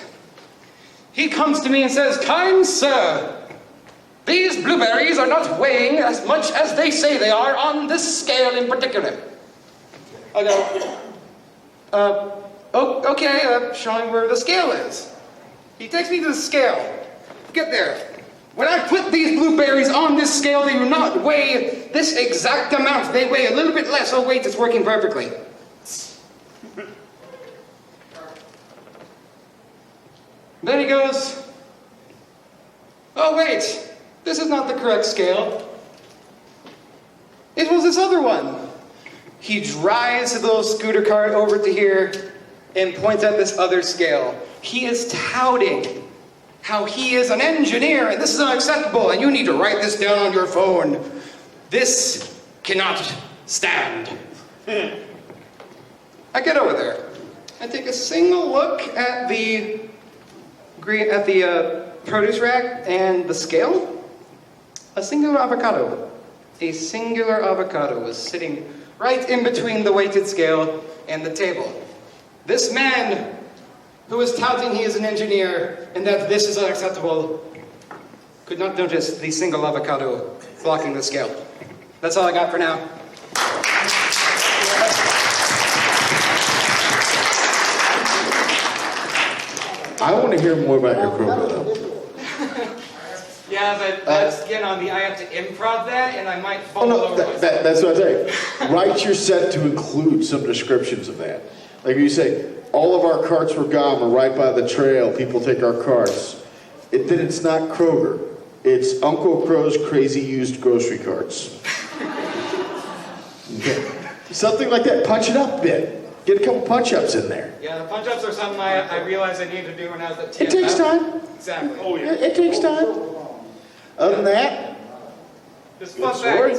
He comes to me and says, "Kind sir, these blueberries are not weighing as much as they say they are on this scale in particular." I go, okay, showing where the scale is. He takes me to the scale. Get there. When I put these blueberries on this scale, they do not weigh this exact amount. They weigh a little bit less. Oh wait, it's working perfectly. Then he goes, "Oh wait, this is not the correct scale. It was this other one." He drives the little scooter cart over to here and points at this other scale. He is touting how he is an engineer and this is unacceptable and you need to write this down on your phone. This cannot stand. I get over there. I take a single look at the produce rack and the scale. A singular avocado. A singular avocado was sitting right in between the weighted scale and the table. This man, who is touting he is an engineer and that this is unacceptable, could not notice the single avocado blocking the scale. That's all I got for now. I want to hear more about your program, though. Yeah, but that's, I have to improv that and I might fall over myself. That's what I'm saying. Write your set to include some descriptions of that. Like you say, all of our carts were gone, we're right by the trail, people take our carts. Then it's not Kroger. It's Uncle Crow's crazy used grocery carts. Okay. Something like that. Punch it up a bit. Get a couple punch-ups in there. Yeah, the punch-ups are something I realized I needed to do when I was at TFF. It takes time. Exactly. Oh, yeah. It takes time. Other than that, Just fun fact.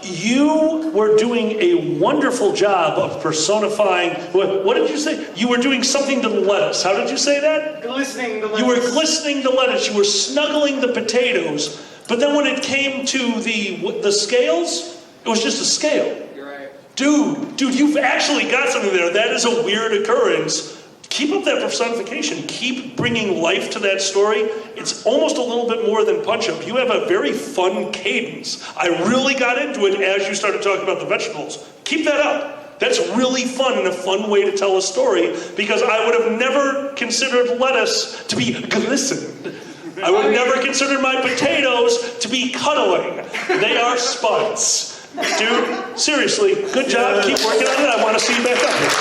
You were doing a wonderful job of personifying. What did you say? You were doing something to the lettuce. How did you say that? Glistening the lettuce. You were glistening the lettuce. You were snuggling the potatoes. But then when it came to the scales, it was just a scale. You're right. Dude, you've actually got something there. That is a weird occurrence. Keep up that personification. Keep bringing life to that story. It's almost a little bit more than punch-up. You have a very fun cadence. I really got into it as you started talking about the vegetables. Keep that up. That's really fun and a fun way to tell a story because I would have never considered lettuce to be glistened. I would have never considered my potatoes to be cuddling. They are spuds. Dude, seriously, good job. Keep working on it. I want to see you back up here.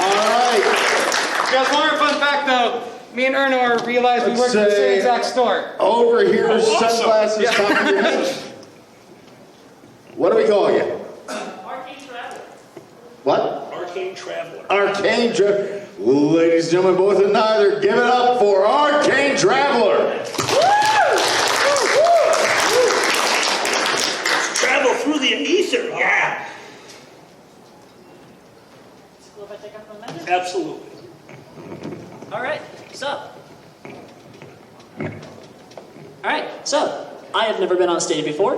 all right. Guys, one more fun fact though. Me and Erner realized we worked at the same exact store. Over here, awesome. sunglasses, top of your head. What do we call you? Arcane Traveler. What? Arcane Traveler. Arcane Traveler. Ladies and gentlemen, both and neither, give it up for Arcane Traveler. Travel through Absolutely. All right, so I have never been on stage before.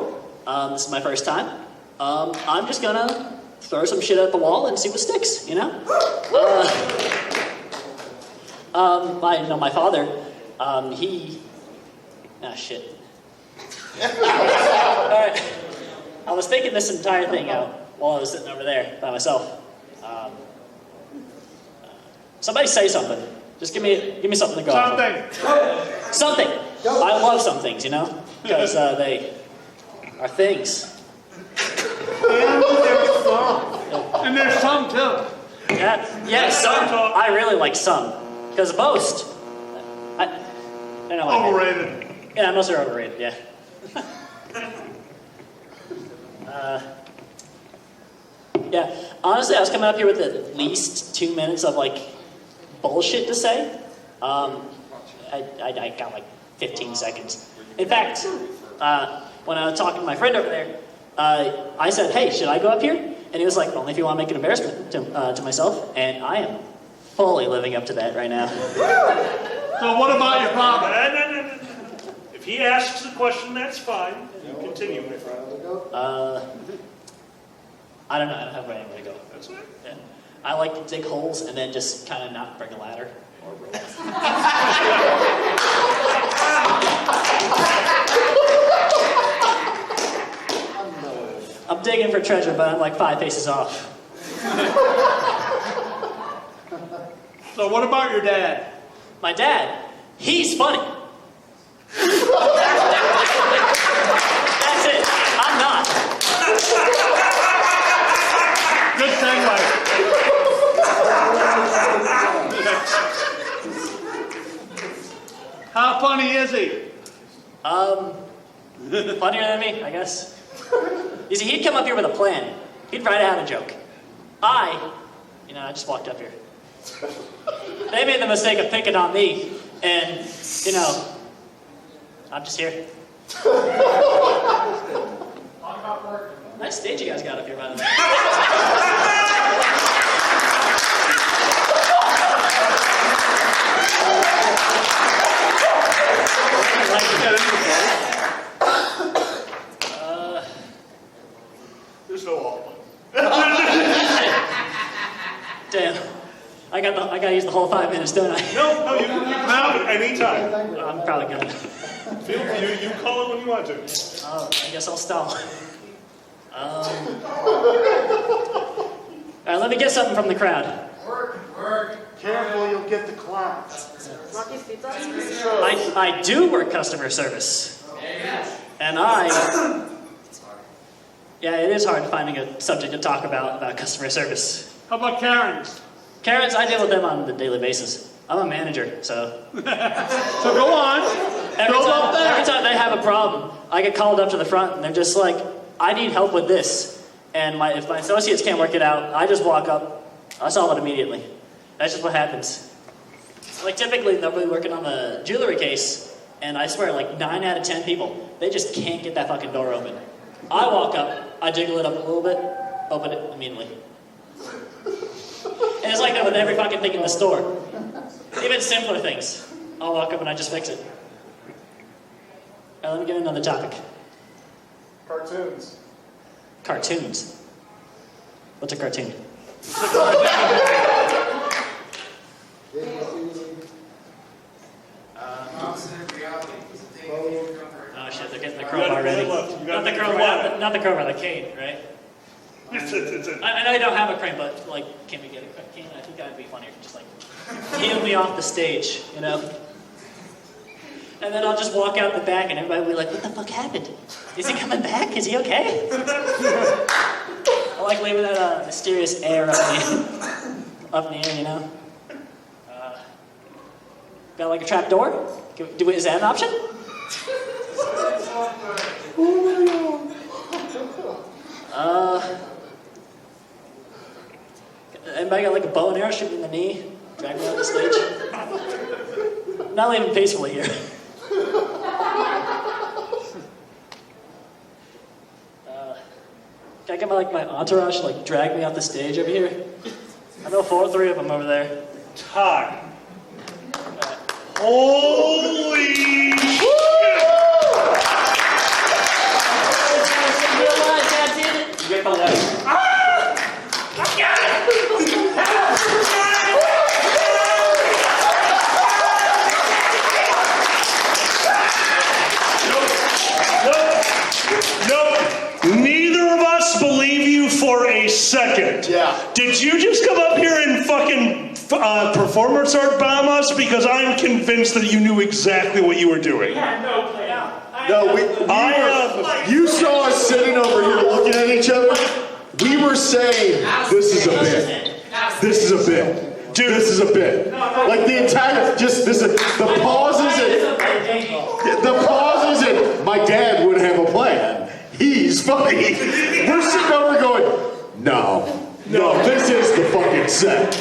This is my first time. I'm just gonna throw some shit at the wall and see what sticks, you know? My father, shit. Alright, I was thinking this entire thing out while I was sitting over there by myself. Somebody say something. Just give me something to go off of. Something! I love some things, you know? Because they are things. And there's some too. Yeah, some. I really like some. Because most, I don't know. Overrated. Yeah, most are overrated, yeah. Yeah, honestly, I was coming up here with at least 2 minutes of, like, bullshit to say. I got, like, 15 seconds. In fact, when I was talking to my friend over there, I said, hey, should I go up here? And he was like, only if you want to make an embarrassment to myself. And I am fully living up to that right now. So what about your father? No. If he asks a question, that's fine. You continue, my friend. I don't know. I don't have anywhere to go. That's right. Yeah. I like to dig holes and then just kind of not bring a ladder or rope. I'm digging for treasure, but I'm like 5 paces off. So what about your dad? My dad, he's funny. That's it. I'm not. Good segue. How funny is he? Funnier than me, I guess. You see, he'd come up here with a plan. He'd write out a joke. I just walked up here. They made the mistake of picking on me, and, I'm just here. Nice stage you guys got up here, by the way. There's no all. Damn. I gotta use the whole 5 minutes, don't I? No, you can have it anytime. I'm probably gonna. You call it when you want to. I guess I'll stall. Alright, let me get something from the crowd. Work. Careful, you'll get the clout. I do work customer service. And it is hard finding a subject to talk about customer service. How about Karens? Karens, I deal with them on a daily basis. I'm a manager, so. So go on. Every time they have a problem, I get called up to the front and they're just like, I need help with this. And if my associates can't work it out, I just walk up, I solve it immediately. That's just what happens. Like typically they'll be working on a jewelry case, and I swear like 9 out of 10 people, they just can't get that fucking door open. I walk up, I jiggle it up a little bit, open it immediately. And it's like that with every fucking thing in the store. Even simpler things. I'll walk up and I just fix it. Alright, let me give you another topic. Cartoons. Cartoons. What's a cartoon? Oh shit, they're getting the crowbar already. Not the crowbar, the cane, right? I know you don't have a crane, but like, can we get a cane? I think that would be funnier. Just like, heel me off the stage, you know? And then I'll just walk out the back and everybody will be like, what the fuck happened? Is he coming back? Is he okay? I like leaving that mysterious air up in the air, you know? Got like a trap door? Is that an option? Anybody got like a bow and arrow, shoot me in the knee, drag me off the stage? I'm not leaving peacefully here. Can I get my entourage to like drag me off the stage over here? I'm know three of them over there. Time. Holy shit! You get the letter. I got it! Nope. Neither of us believe you for a second. Yeah. Did you just come up here and fucking performance art bomb us? Because I'm convinced that you knew exactly what you were doing. No plan. No, you saw us sitting over here looking at each other. We were saying, this is a bit. This is a bit. Dude, this is a bit. Like the entire, the pauses and my dad would have a plan. He's funny. We're sitting over going, no, this is the fucking set.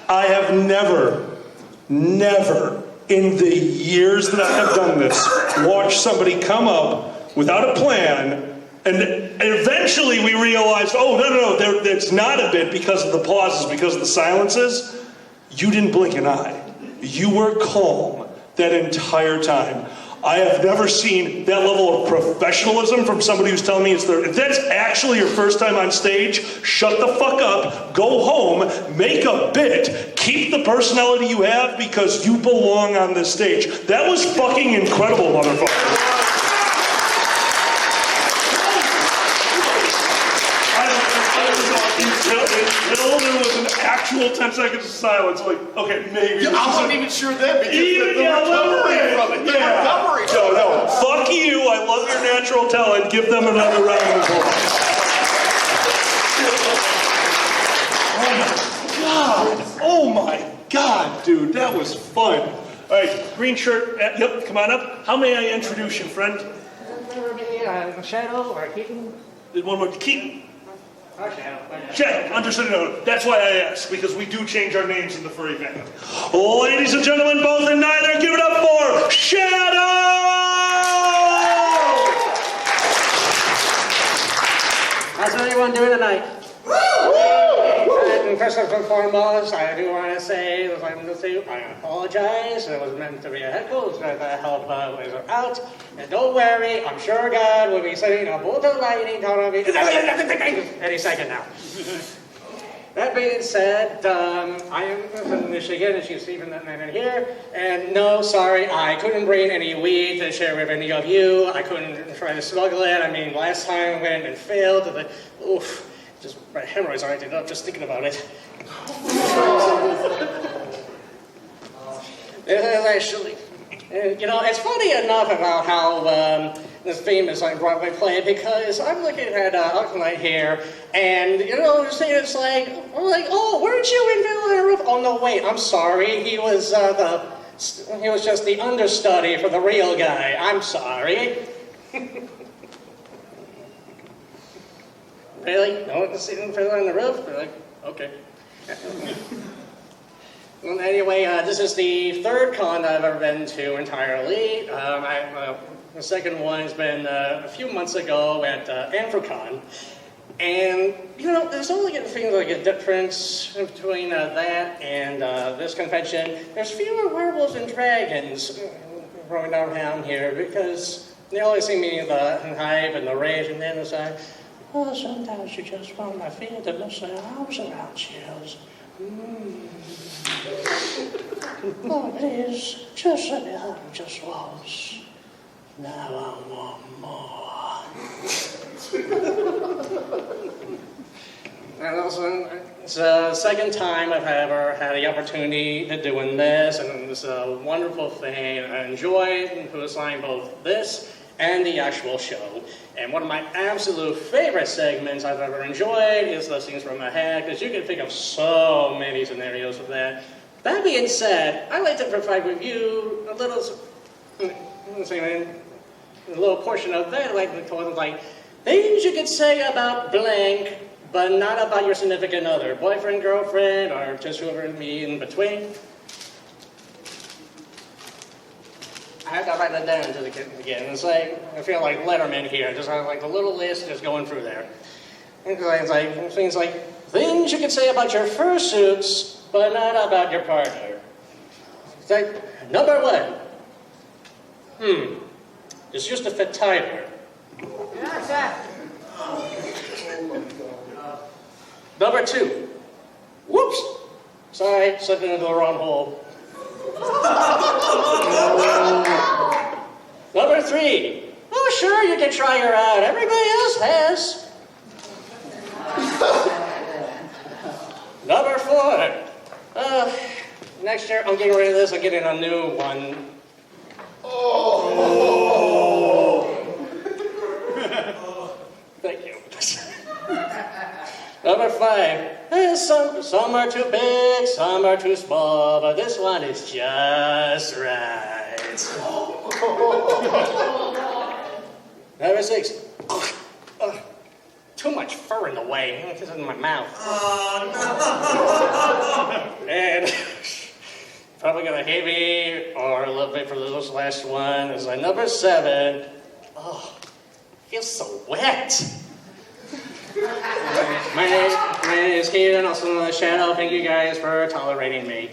I have never in the years that I have done this, watched somebody come up without a plan, and eventually we realized, oh, no, it's not a bit because of the pauses, because of the silences. You didn't blink an eye. You were calm that entire time. I have never seen that level of professionalism from somebody who's telling me if that's actually your first time on stage, shut the fuck up, go home, make a bit, keep the personality you have because you belong on this stage. That was fucking incredible, motherfucker. Until there was an actual 10 seconds of silence, like, okay, maybe. I wasn't even sure then because the recovery from it. Recovery. No. Fuck you. I love your natural talent. Give them another round of applause. Oh my God, dude, that was fun. All right, green shirt. Yep, come on up. How may I introduce you, friend? Shadow or Keaton? One more, Keaton. Shadow. Understood. No, that's why I asked, because we do change our names in the furry fandom. Ladies and gentlemen, both and neither, give it up for Shadow! How's everyone doing tonight? And first and foremost, I do want to say, I apologize. It was meant to be a heckle. It's going to help Wizard out. And don't worry, I'm sure God will be sending a bolt of lightning out of me any second now. That being said, I am from Michigan, as you see from that man in here. And no, sorry, I couldn't bring any weed to share with any of you. I couldn't try to smuggle it. I mean, last time I went and failed. Oof. Just my hemorrhoids are acting up just thinking about it. Actually, it's funny enough about how this famous Broadway play, because I'm looking at Arcane here, and it's like, oh, weren't you in Fiddler on the Roof? Oh no, wait, I'm sorry, he was just the understudy for the real guy. I'm sorry. Really? No one's seen Fiddler on the Roof? We're like, okay. Well, anyway, this is the third con I've ever been to entirely. The second one has been a few months ago at Anthrocon. And, there's only things like a difference between that and this convention. There's fewer werewolves and dragons running around here because they always see me in the hype and the rage, and then it's like, oh, sometimes you just want to feel the little arms around you. Oh, please, just a little, just once. Now I want more. And also, it's the second time I've ever had the opportunity to doing this, and it's a wonderful thing. I enjoyed listening both this and the actual show. And one of my absolute favorite segments I've ever enjoyed is the scenes from my head, because you can think of so many scenarios of that. That being said, I'd like to provide with you a little portion of that, like things you could say about blank, but not about your significant other, boyfriend, girlfriend, or just whoever be in between. I have to write that down to again. It's like, I feel like Letterman here, just have like a little list just going through there. It's like things like things you can say about your fursuits, but not about your partner. It's like, number 1. This used to fit tighter. Number 2. Whoops. Sorry, slipped into the wrong hole. Number 3. Oh, sure, you can try her out. Everybody else has. Number 4. Next year, I'm getting rid of this. I'm getting a new one. Thank you. Number 5. Some are too big, some are too small, but this one is just right. Number 6. Too much fur in the way. It's in my mouth. And probably gonna hate me or love me for this last one. Is my number 7. Oh, feels so wet. My name is Keaton, also known as Shadow. Thank you guys for tolerating me.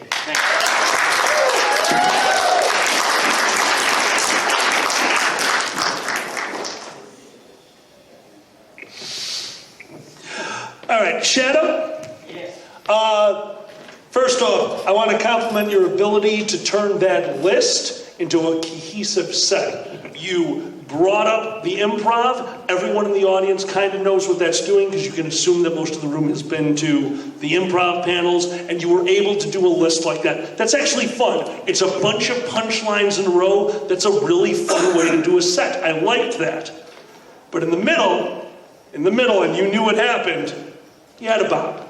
All right, Shadow? Yes. First off, I want to compliment your ability to turn that list into a cohesive set. You brought up the improv. Everyone in the audience kind of knows what that's doing because you can assume that most of the room has been to the improv panels, and you were able to do a list like that. That's actually fun. It's a bunch of punchlines in a row. That's a really fun way to do a set. I liked that. But in the middle, and you knew it happened, you had a bomb.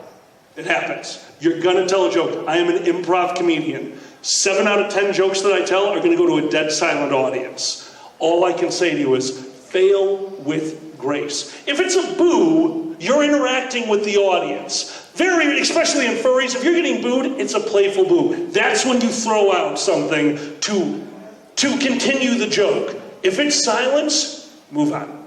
It happens. You're gonna tell a joke. I am an improv comedian. 7 out of 10 jokes that I tell are gonna go to a dead silent audience. All I can say to you is, fail with grace. If it's a boo, you're interacting with the audience. Especially in furries, if you're getting booed, it's a playful boo. That's when you throw out something to continue the joke. If it's silence, move on.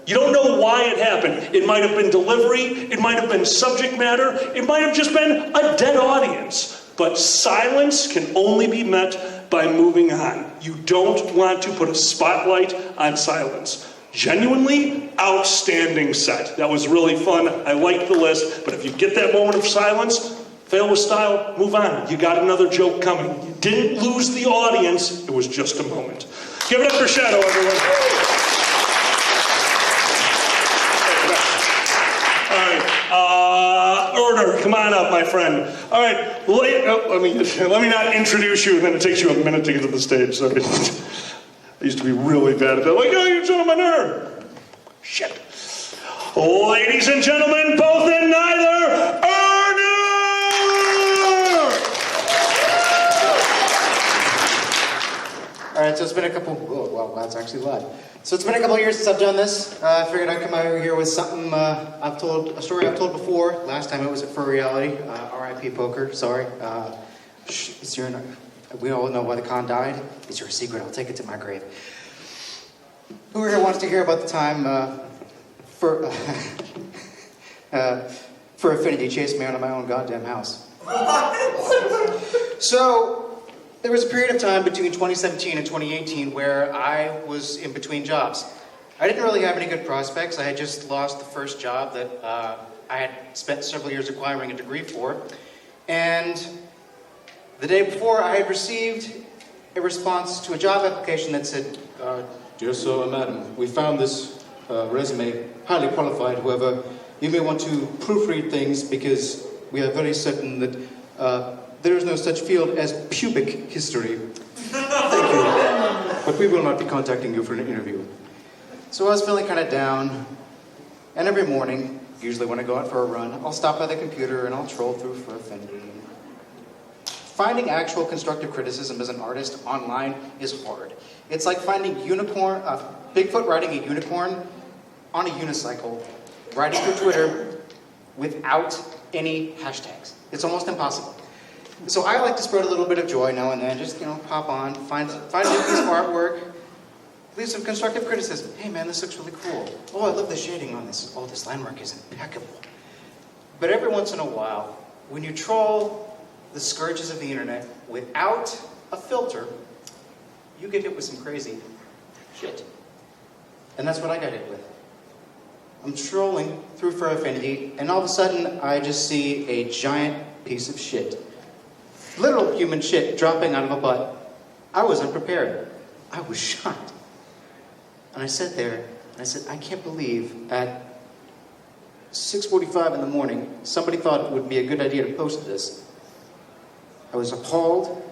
You don't know why it happened. It might have been delivery, it might have been subject matter, it might have just been a dead audience. But silence can only be met by moving on. You don't want to put a spotlight on silence. Genuinely outstanding set. That was really fun. I liked the list, but if you get that moment of silence, fail with style, move on. You got another joke coming. You didn't lose the audience, it was just a moment. Give it up for Shadow, everyone. Erner, come on up, my friend. All right, let me not introduce you, and then it takes you a minute to get to the stage. Sorry. I used to be really bad at that. Like, oh, you gentlemen, Erner. Shit. Ladies and gentlemen, both and neither, Erner! All right, so it's been a couple. Whoa, wow, that's actually loud. So it's been a couple of years since I've done this. I figured I'd come over here with something a story I've told before. Last time it was at Fur Reality, R.I.P. Poker. Sorry. We all know why the con died. It's your secret. I'll take it to my grave. Who here wants to hear about the time for Affinity chased me out of my own goddamn house? So. There was a period of time between 2017 and 2018 where I was in between jobs. I didn't really have any good prospects. I had just lost the first job that I had spent several years acquiring a degree for. And the day before, I had received a response to a job application that said, "Dear sir, madam, we found this resume highly qualified. However, you may want to proofread things because we are very certain that there is no such field as pubic history. Thank you. But we will not be contacting you for an interview." So I was feeling kind of down. And every morning, usually when I go out for a run, I'll stop by the computer and I'll troll through for Affinity. Finding actual constructive criticism as an artist online is hard. It's like finding Bigfoot riding a unicorn on a unicycle, riding through Twitter without any hashtags. It's almost impossible. So I like to spread a little bit of joy now and then, just, pop on, find a new piece of artwork, leave some constructive criticism. Hey man, this looks really cool. Oh, I love the shading on this. Oh, this line work is impeccable. But every once in a while, when you troll the scourges of the internet without a filter, you get hit with some crazy shit. And that's what I got hit with. I'm trolling through Fur Affinity, and all of a sudden, I just see a giant piece of shit. Literal human shit dropping out of a butt. I was unprepared. I was shocked. And I sat there, and I said, I can't believe at 6:45 in the morning, somebody thought it would be a good idea to post this. I was appalled,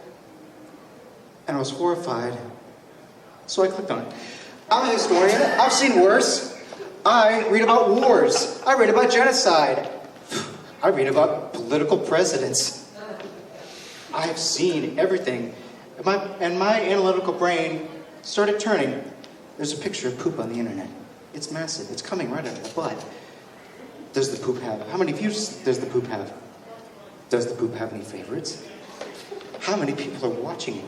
and I was horrified, so I clicked on it. I'm a historian. I've seen worse. I read about wars. I read about genocide. I read about political presidents. I have seen everything. And my analytical brain started turning. There's a picture of poop on the internet. It's massive. It's coming right out of the butt. Does the poop have? How many views does the poop have? Does the poop have any favorites? How many people are watching it?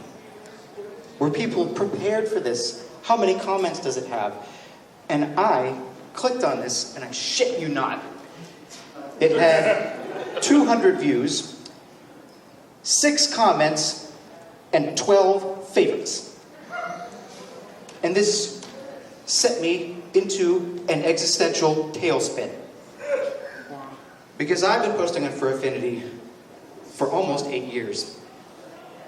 Were people prepared for this? How many comments does it have? And I clicked on this, and I shit you not. It had 200 views, 6 comments, and 12 favorites. And this set me into an existential tailspin. Because I've been posting on Fur Affinity for almost 8 years.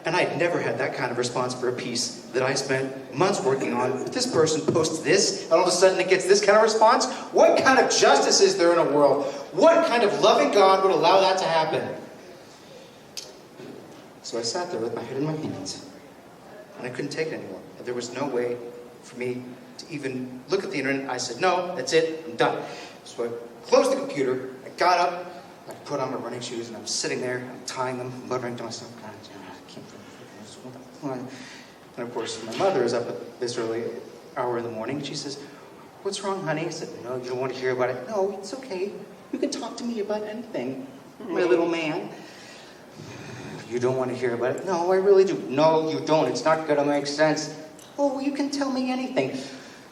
And I'd never had that kind of response for a piece that I spent months working on. But this person posts this, and all of a sudden it gets this kind of response? What kind of justice is there in a world? What kind of loving God would allow that to happen? So I sat there with my head in my hands. And I couldn't take it anymore. There was no way for me to even look at the internet. I said, no, that's it, I'm done. So I closed the computer, I got up, I put on my running shoes, and I'm sitting there, I'm tying them, muttering to myself, God, I can't. And of course, my mother is up at this early hour in the morning. She says, what's wrong, honey? I said, no, you don't want to hear about it. No, it's okay. You can talk to me about anything, my little man. You don't want to hear about it? No, I really do. No, you don't. It's not going to make sense. Oh, you can tell me anything.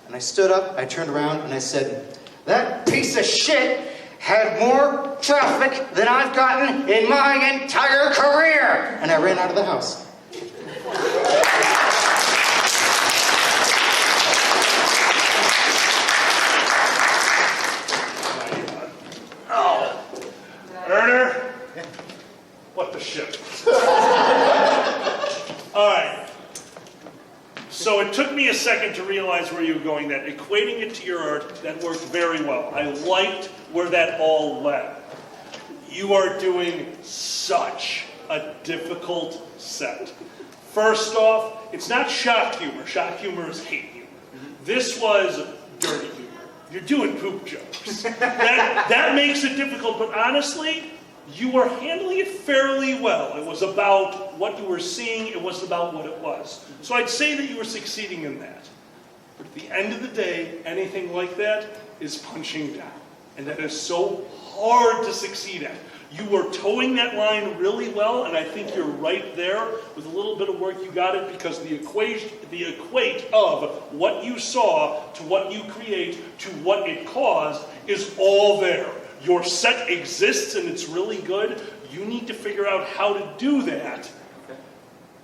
And I stood up, I turned around, and I said, that piece of shit had more traffic than I've gotten in my entire career. And I ran out of the house. Oh, Erner, what the shit? All right. So it took me a second to realize where you were going. That equating it to your art, that worked very well. I liked where that all led. You are doing such a difficult set. First off, it's not shock humor. Shock humor is hate humor. This was dirty humor. You're doing poop jokes. That makes it difficult, but honestly, you were handling it fairly well. It was about what you were seeing. It wasn't about what it was. So I'd say that you were succeeding in that. But at the end of the day, anything like that is punching down. And that is so hard to succeed at. You were towing that line really well, and I think you're right there. With a little bit of work, you got it, because the equate of what you saw to what you create to what it caused is all there. Your set exists, and it's really good. You need to figure out how to do that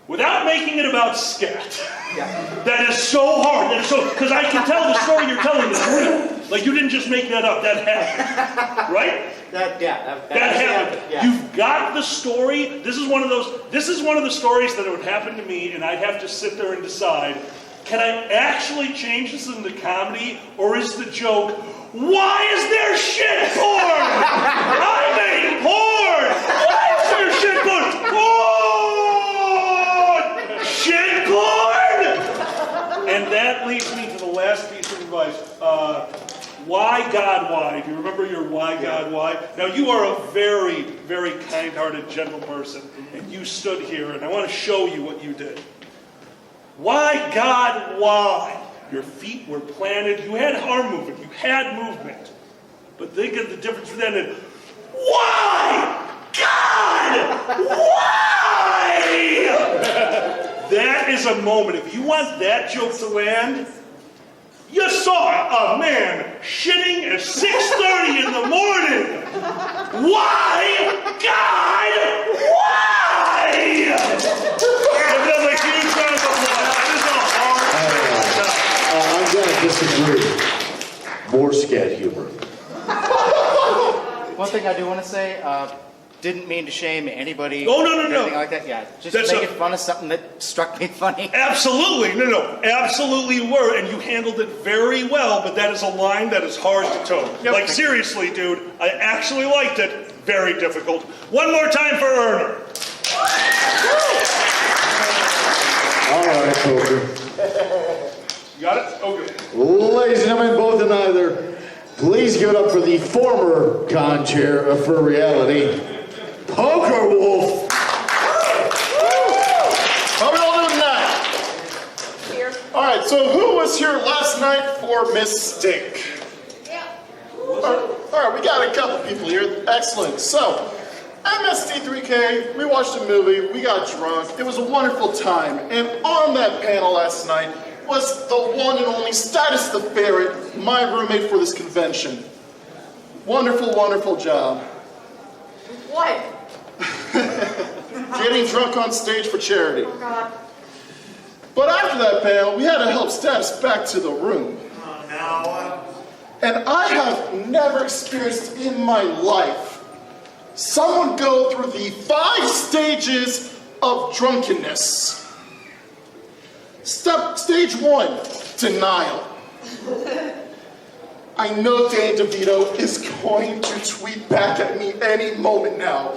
without making it about scat. Yeah. That is so hard. That is so, because I can tell the story you're telling is real. Like, you didn't just make that up. That happened, right? That happened. Yeah. You've got the story. This is one of the stories that would happen to me, and I'd have to sit there and decide, can I actually change this into comedy, or is the joke, why is there shit porn? I made porn! Why is there shit porn? Porn! Shit porn! And that leads me to the last piece of advice. Why, God, why? Do you remember your why, God, why? Now, you are a very, very kind-hearted, gentle person, and you stood here, and I want to show you what you did. Why, God, why? Your feet were planted. You had arm movement. You had movement. But think of the difference between that and why? God! Why? That is a moment. If you want that joke to land, you saw a man shitting at 6:30 in the morning. Why? God! Why? Give them a huge round of applause. That is a hard I'm going to disagree. More scat humor. One thing I do want to say, didn't mean to shame anybody. Oh, no. Or anything like that. Yeah, just making fun of something that struck me funny. Absolutely. No. Absolutely you were, and you handled it very well, but that is a line that is hard to toe. Yep. Like, seriously, dude, I actually liked it. Very difficult. One more time for Erner. All right, Poker. You got it? Okay. Ladies and gentlemen, both and either, please give it up for the former con chair for reality, Poker Wolf. How are we all doing tonight? Here. All right, so who was here last night for Mistake? Yeah. All right, we got a couple people here. Excellent. So, MSD3K, we watched a movie, we got drunk. It was a wonderful time. And on that panel last night was the one and only Status the Ferret, my roommate for this convention. Wonderful, wonderful job. What? Getting drunk on stage for charity. Oh, God. But after that panel, we had to help Status back to the room. Oh, no. And I have never experienced in my life someone go through the 5 stages of drunkenness. Stage 1, denial. I know Danny DeVito is going to tweet back at me any moment now.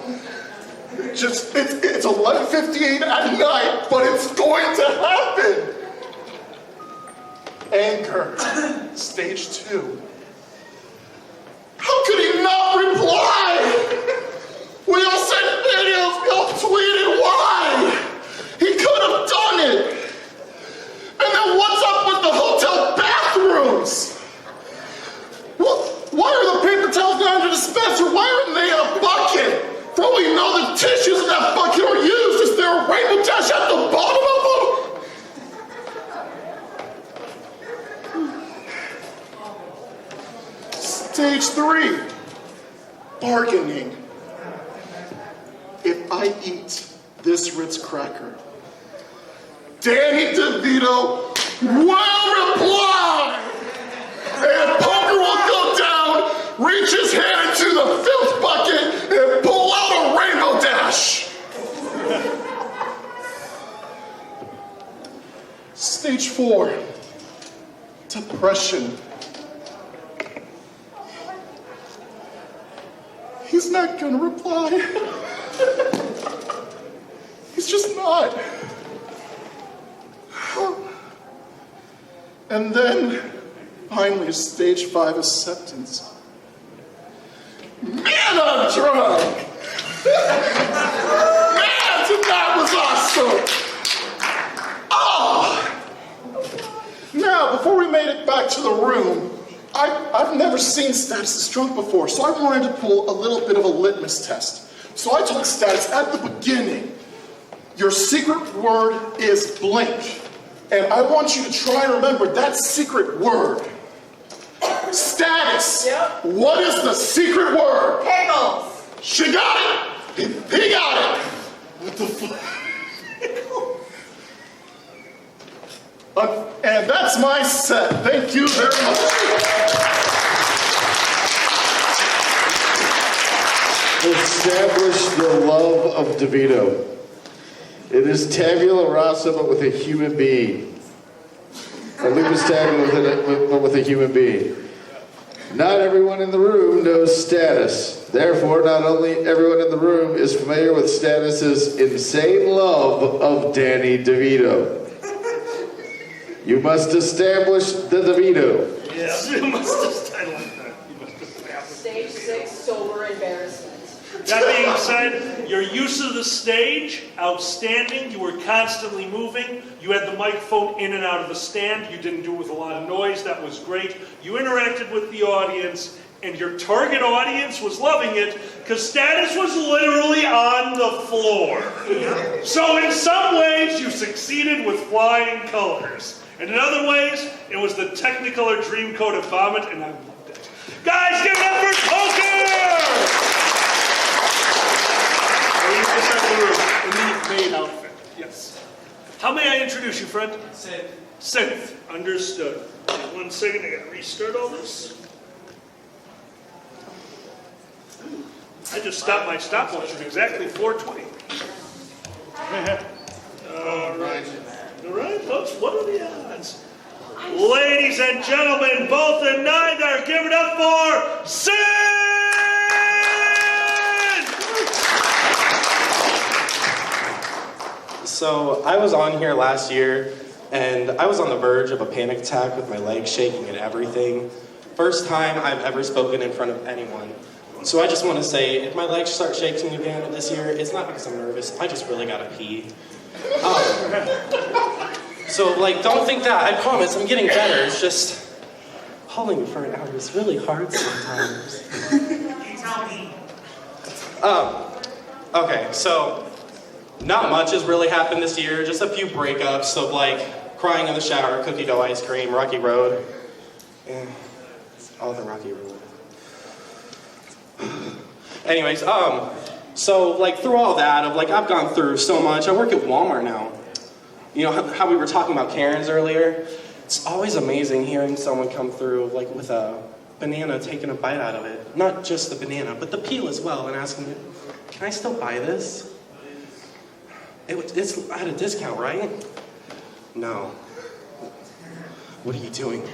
It's 11:58 at night, but it's going to happen. Anger. Stage 2. How could he not reply? We all sent videos, we all tweeted why. He could have done it. And then what's up with the hotel bathrooms? Why are the paper towels down in the dispenser? Why aren't they in a bucket? For all we know, the tissues in that bucket are used. Is there a rainbow dash at the bottom of them? Stage 3, bargaining. If I eat this Ritz cracker, Danny DeVito will reply, and Poker will go down, reach his hand into the filth bucket, and pull out a rainbow dash. Stage 4, depression. He's not gonna reply. He's just not. And then, finally, stage 5, acceptance. Man, I'm drunk! Man, tonight was awesome! Oh! Now, before we made it back to the room, I've never seen Status this drunk before, so I wanted to pull a little bit of a litmus test. So I told Status at the beginning, your secret word is blink. And I want you to try and remember that secret word. Status. Yep. What is the secret word? Pickles. She got it. He got it. What the fuck? And that's my set. Thank you very much. Establish the love of DeVito. It is tabula rasa, but with a human being. A lupus tabula but with a human being. Not everyone in the room knows Status. Therefore, not only everyone in the room is familiar with Status's insane love of Danny DeVito. You must establish the DeVito. Yes, you must establish that. Stage 6, sober embarrassment. That being said, your use of the stage, outstanding. You were constantly moving. You had the microphone in and out of the stand. You didn't do it with a lot of noise. That was great. You interacted with the audience, and your target audience was loving it because Status was literally on the floor. So in some ways, you succeeded with flying colors. And in other ways, it was the Technicolor Dreamcoat of Vomit, and I loved it. Guys, give it up for Poker! other side of the room in the maid outfit. Yes. How may I introduce you, friend? Synth. Synth. Understood. Okay, 1 second, I gotta restart all this. I just stopped my stopwatch at exactly 4:20. All right. All right, folks, what are the odds? Ladies and gentlemen, both and neither, give it up for Sin! So I was on here last year, and I was on the verge of a panic attack with my legs shaking and everything. First time I've ever spoken in front of anyone. So I just want to say, if my legs start shaking again this year, it's not because I'm nervous, I just really gotta pee. So, don't think that. I promise, I'm getting better. It's just, holding for an hour is really hard sometimes. Okay, so, not much has really happened this year. Just a few breakups of, crying in the shower, cookie dough ice cream, Rocky Road. Yeah, all the Rocky Road. Anyways, so, through all that, I've gone through so much. I work at Walmart now. You know how we were talking about Karens earlier? It's always amazing hearing someone come through, with a banana, taking a bite out of it. Not just the banana, but the peel as well, and asking me, can I still buy this? It's at a discount, right? No. What are you doing?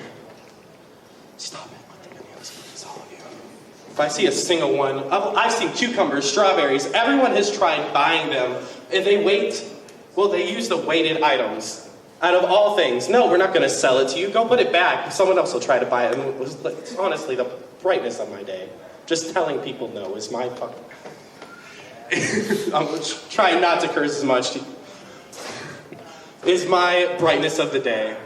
Stop it. Let the bananas eat this, all of you. If I see a single one, I've seen cucumbers, strawberries, everyone has tried buying them, and they use the weighted items. Out of all things, no, we're not going to sell it to you. Go put it back. Someone else will try to buy it. And it was honestly the brightness of my day. Just telling people no is my fucking... I'm trying not to curse as much. Is my brightness of the day.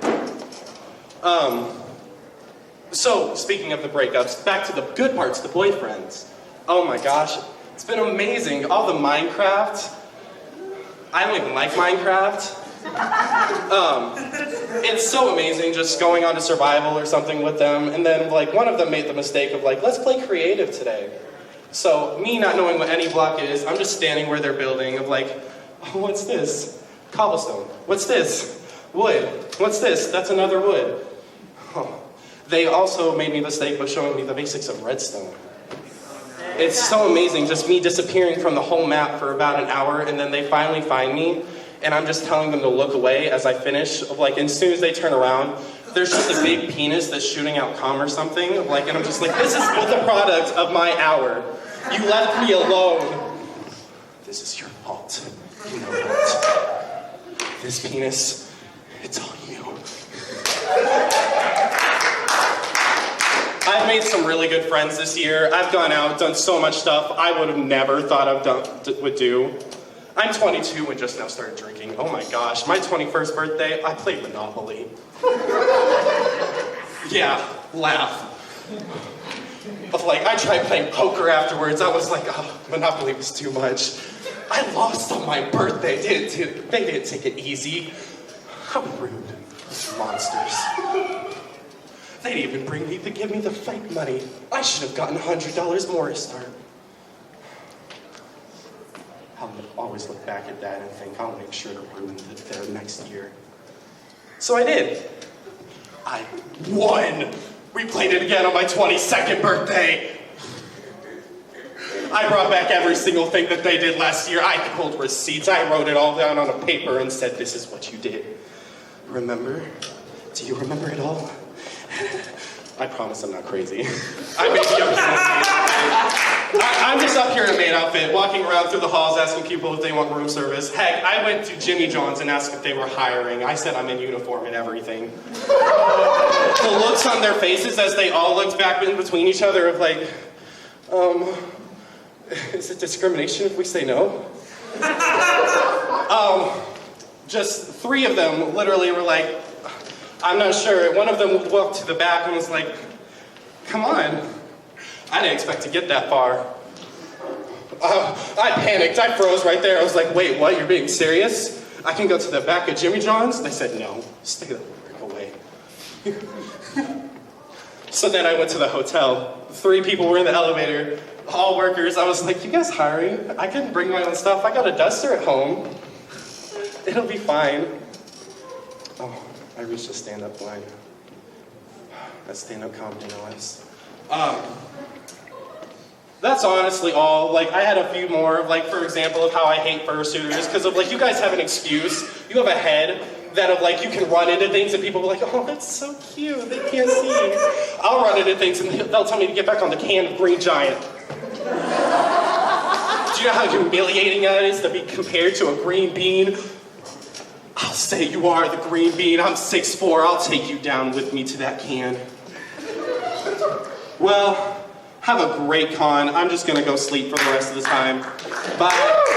So, speaking of the breakups, back to the good parts, the boyfriends. Oh my gosh, it's been amazing. All the Minecraft. I don't even like Minecraft. It's so amazing just going on to survival or something with them, and then one of them made the mistake of let's play creative today. So me not knowing what any block is, I'm just standing where they're building of oh, what's this? Cobblestone. What's this? Wood. What's this? That's another wood. Oh. They also made me the mistake of showing me the basics of redstone. It's so amazing, just me disappearing from the whole map for about an hour, and then they finally find me, and I'm just telling them to look away as I finish. As soon as they turn around, there's just a big penis that's shooting out cum or something. And I'm just this is the product of my hour. You left me alone. This is your fault. You know what? This penis, it's on you. I've made some really good friends this year. I've gone out, done so much stuff I would have never thought would do. I'm 22 and just now started drinking. Oh my gosh, my 21st birthday, I played Monopoly. Yeah, laugh. I tried playing poker afterwards. I was oh, Monopoly was too much. I lost on my birthday. They didn't take it easy. How rude. Those monsters. They didn't even bring me to give me the fight money. I should have gotten $100 more to start. I'll always look back at that and think, I'll make sure to ruin their next year. So I did. I won! We played it again on my 22nd birthday! I brought back every single thing that they did last year. I pulled receipts. I wrote it all down on a paper and said, this is what you did. Remember? Do you remember it all? I promise I'm not crazy. I'm just up here in a maid outfit, walking around through the halls asking people if they want room service. Heck, I went to Jimmy John's and asked if they were hiring. I said I'm in uniform and everything. The looks on their faces as they all looked back in between each other of is it discrimination if we say no? Just 3 of them literally were I'm not sure. One of them walked to the back and was come on. I didn't expect to get that far. I panicked. I froze right there. I was wait, what? You're being serious? I can go to the back of Jimmy John's? They said, no. Stay the frick away. So then I went to the hotel. 3 people were in the elevator. hall workers, I was like, you guys hiring? I can bring my own stuff. I got a duster at home. It'll be fine. Oh, I reached a stand-up line. That's stand-up comedy, no less. That's honestly all. Like, I had a few more, like, for example, of how I hate fursuiters, because of, like, you guys have an excuse. You have a head that of, like, you can run into things and people will be like, oh, that's so cute, they can't see. I'll run into things and they'll tell me to get back on the can of Green Giant. Do you know how humiliating that is to be compared to a green bean? I'll say you are the green bean. I'm 6'4". I'll take you down with me to that can. Well, have a great con. I'm just gonna go sleep for the rest of the time. Bye.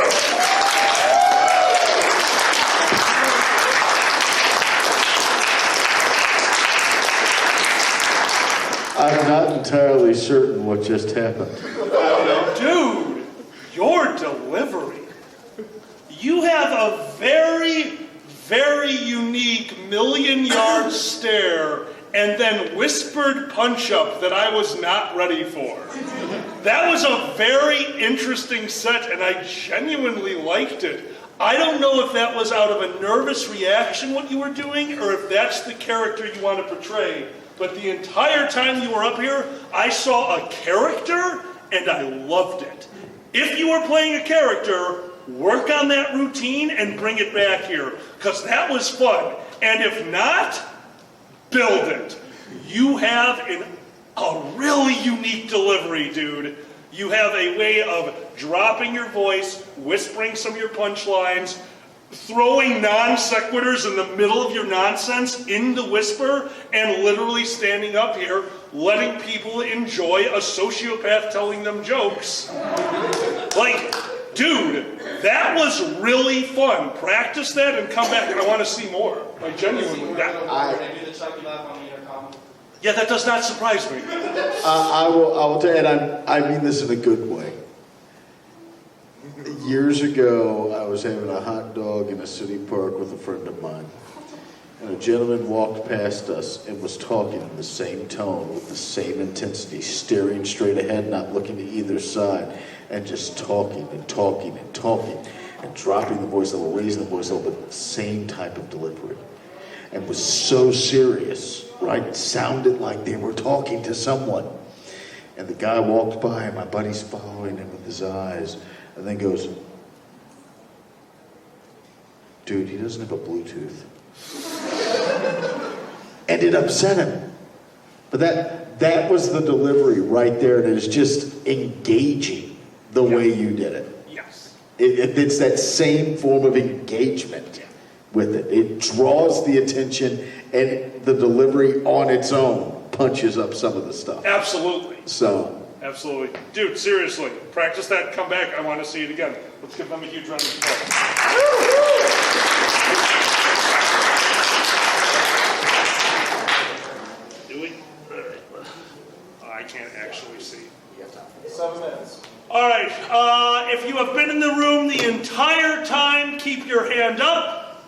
I'm not entirely certain what just happened. Dude, your delivery. You have a very, very unique million-yard stare and then whispered punch-up that I was not ready for. That was a very interesting set, and I genuinely liked it. I don't know if that was out of a nervous reaction what you were doing, or if that's the character you want to portray. But the entire time you were up here, I saw a character, and I loved it. If you were playing a character, work on that routine and bring it back here, because that was fun. And if not, build it. You have a really unique delivery, dude. You have a way of dropping your voice, whispering some of your punchlines, throwing non sequiturs in the middle of your nonsense in the whisper, and literally standing up here, letting people enjoy a sociopath telling them jokes. Like, dude, that was really fun. Practice that and come back, and I want to see more. Like, genuinely. Yeah, that does not surprise me. I will tell you, and I mean this in a good way. Years ago, I was having a hot dog in a city park with a friend of mine. And a gentleman walked past us and was talking in the same tone, with the same intensity, staring straight ahead, not looking to either side, and just talking and talking and talking, and dropping the voice a little, raising the voice a little, but the same type of delivery. And was so serious, right? It sounded like they were talking to someone. And the guy walked by, and my buddy's following him with his eyes, and then goes, dude, he doesn't have a Bluetooth. And it upset him. But that was the delivery right there, and it was just engaging the way you did it. Yes. It's that same form of engagement with it. It draws the attention, and the delivery on its own punches up some of the stuff. Absolutely. So. Absolutely. Dude, seriously, practice that, come back, I want to see it again. Let's give them a huge round of applause. Do we? All right. Oh, I can't actually see. 7 minutes. All right, if you have been in the room the entire time, keep your hand up.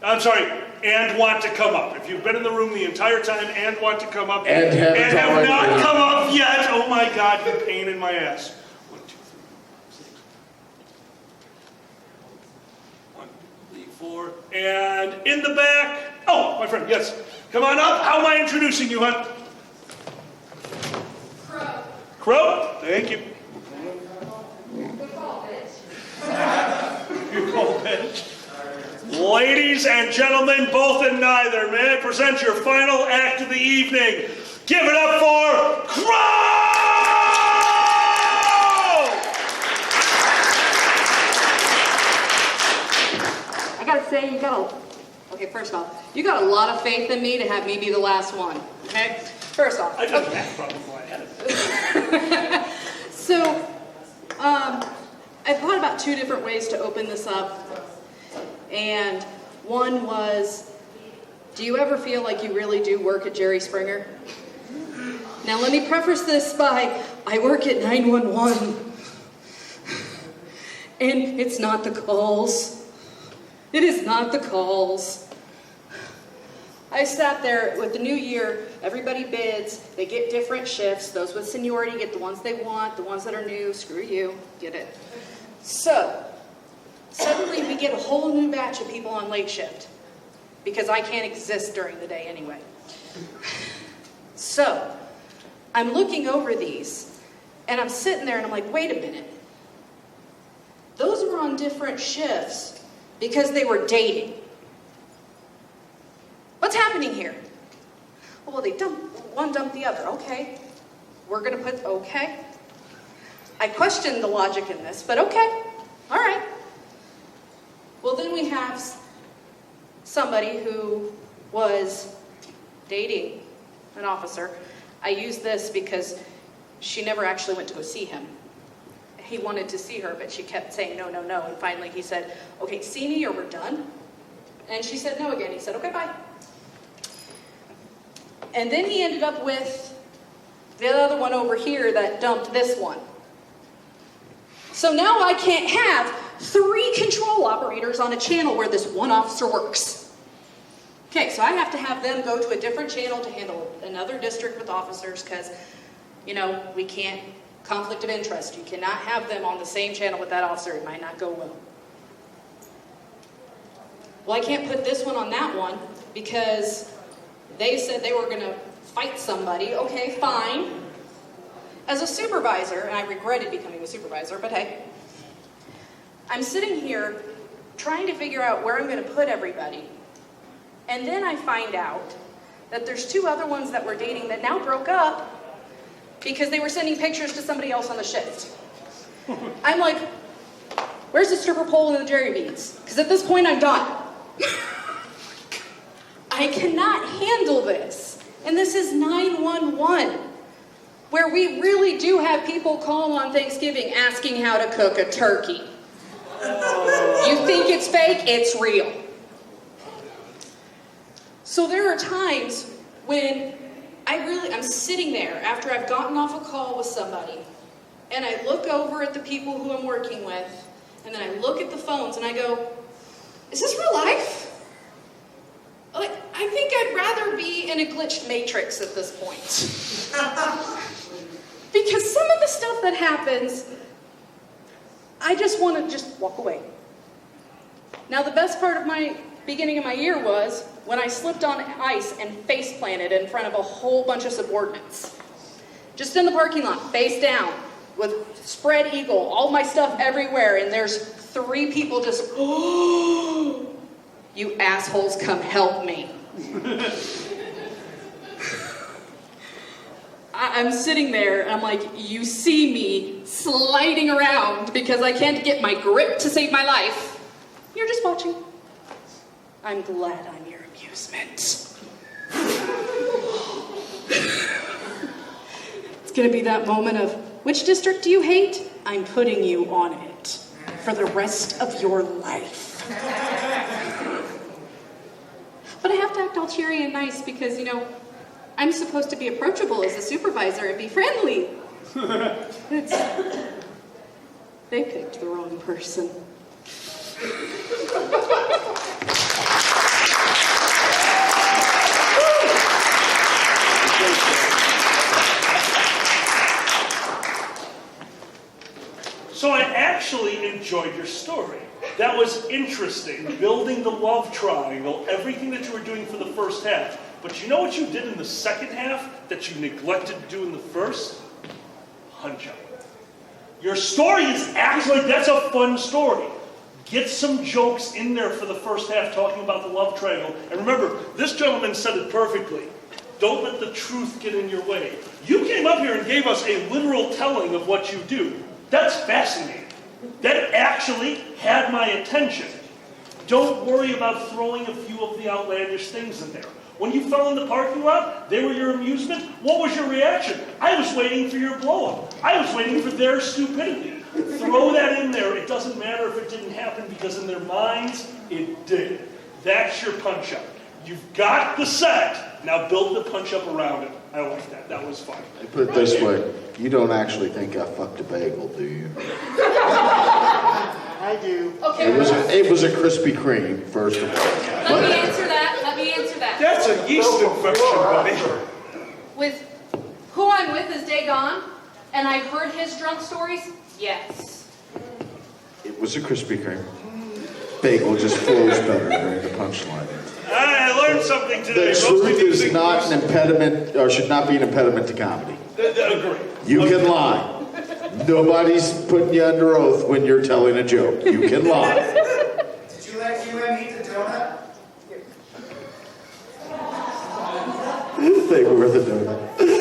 I'm sorry, and want to come up. If you've been in the room the entire time and want to come up and have not come up yet, oh my God, you pain in my ass. 1, 2, 3, 6. 1, 2, 3, 4. And in the back, oh, my friend, yes. Come on up. How am I introducing you, hon? Crow. Crow? Thank you. Good call, bitch. Good call, bitch. Ladies and gentlemen, both and neither, may I present your final act of the evening. Give it up for Crow! I gotta say, okay, first off, you got a lot of faith in me to have me be the last one, okay? First off. I just had a problem before I had it. So, I thought about 2 different ways to open this up. And one was, do you ever feel like you really do work at Jerry Springer? Now let me preface this by, I work at 911. And it's not the calls. It is not the calls. I sat there with the new year, everybody bids, they get different shifts. Those with seniority get the ones they want, the ones that are new, screw you, get it. So, suddenly we get a whole new batch of people on late shift because I can't exist during the day anyway. So, I'm looking over these and I'm sitting there and I'm like, wait a minute. Those were on different shifts because they were dating. What's happening here? Well, one dumped the other. Okay. We're going to put, okay. I question the logic in this, but okay. All right. Well, then we have somebody who was dating an officer. I use this because she never actually went to go see him. He wanted to see her, but she kept saying no, no, no. And finally he said, okay, see me or we're done. And she said no again. He said, okay, bye. And then he ended up with the other one over here that dumped this one. So now I can't have 3 control operators on a channel where this one officer works. Okay, so I have to have them go to a different channel to handle another district with officers because, you know, we can't, conflict of interest. You cannot have them on the same channel with that officer. It might not go well. Well, I can't put this one on that one because they said they were going to fight somebody. Okay, fine. As a supervisor, and I regretted becoming a supervisor, but hey, I'm sitting here trying to figure out where I'm going to put everybody. And then I find out that there's 2 other ones that were dating that now broke up because they were sending pictures to somebody else on the shift. I'm like, where's the stripper pole and the jerry beads? Because at this point I'm done. I cannot handle this. And this is 911, where we really do have people call on Thanksgiving asking how to cook a turkey. You think it's fake? It's real. So there are times when I'm sitting there after I've gotten off a call with somebody, and I look over at the people who I'm working with, and then I look at the phones and I go, is this real life? Like, I think I'd rather be in a glitched matrix at this point. Because some of the stuff that happens, I just want to just walk away. Now, the best part of my beginning of my year was when I slipped on ice and face planted in front of a whole bunch of subordinates. Just in the parking lot, face down, with spread eagle, all my stuff everywhere, and there's 3 people just, oh, you assholes, come help me. I'm sitting there, and I'm like, you see me sliding around because I can't get my grip to save my life. You're just watching. I'm glad I'm your amusement. It's gonna be that moment of, which district do you hate? I'm putting you on it for the rest of your life. But I have to act all cheery and nice because, you know, I'm supposed to be approachable as a supervisor and be friendly. They picked the wrong person. So I actually enjoyed your story. That was interesting, building the love triangle, everything that you were doing for the first half. But you know what you did in the second half that you neglected to do in the first? Punch up. Your story is actually, that's a fun story. Get some jokes in there for the first half talking about the love triangle. And remember, this gentleman said it perfectly. Don't let the truth get in your way. You came up here and gave us a literal telling of what you do. That's fascinating. That actually had my attention. Don't worry about throwing a few of the outlandish things in there. When you fell in the parking lot, they were your amusement. What was your reaction? I was waiting for your blow-up. I was waiting for their stupidity. Throw that in there. It doesn't matter if it didn't happen because in their minds, it did. That's your punch-up. You've got the set. Now build the punch-up around it. I like that. That was fun. I put it this way. You don't actually think I fucked a bagel, do you? I do. Okay. It was a Krispy Kreme, first of all. Let me answer that. That's That's a yeast infection, buddy. With who I'm with is Dagon, and I've heard his drunk stories? Yes. It was a Krispy Kreme. Bagel just flows better during the punchline. I learned something today. The truth is not an impediment, or should not be an impediment to comedy. Agree. You can lie. Nobody's putting you under oath when you're telling a joke. You can lie. Did you let UM eat the donut? They were the donut. Ladies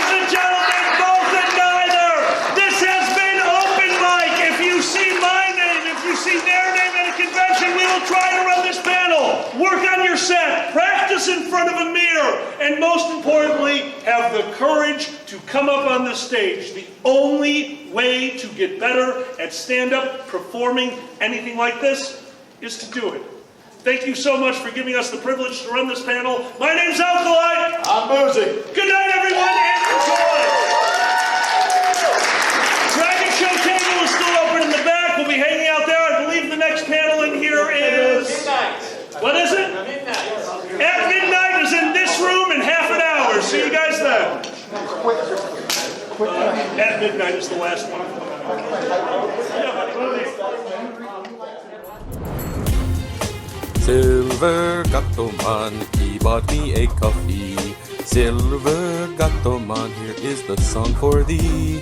and gentlemen, both and neither, this has been Open Mic. If you see my name, if you see their name at a convention, we will try to run this panel. Work on your set, practice in front of a mirror, and most importantly, have the courage to come up on the stage. The only way to get better at stand-up, performing, anything like this, is to do it. Thank you so much for giving us the privilege to run this panel. My name's Alkali. I'm Boozy. Good night, everyone, and enjoy. Dragon Show table is still open in the back. We'll be hanging out there. I believe the next panel in here is... Midnight. What is it? Midnight. At midnight is in this room in half an hour. See you guys then. At midnight is the last one. Silver Gattoman, he bought me a coffee. Silver Gattoman, here is the song for thee.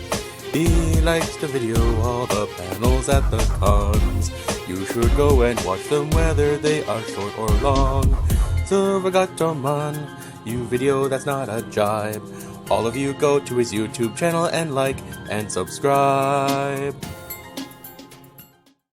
He likes to video all the panels at the cons. You should go and watch them whether they are short or long. Silver Gattoman, you video that's not a jibe. All of you go to his YouTube channel and like and subscribe.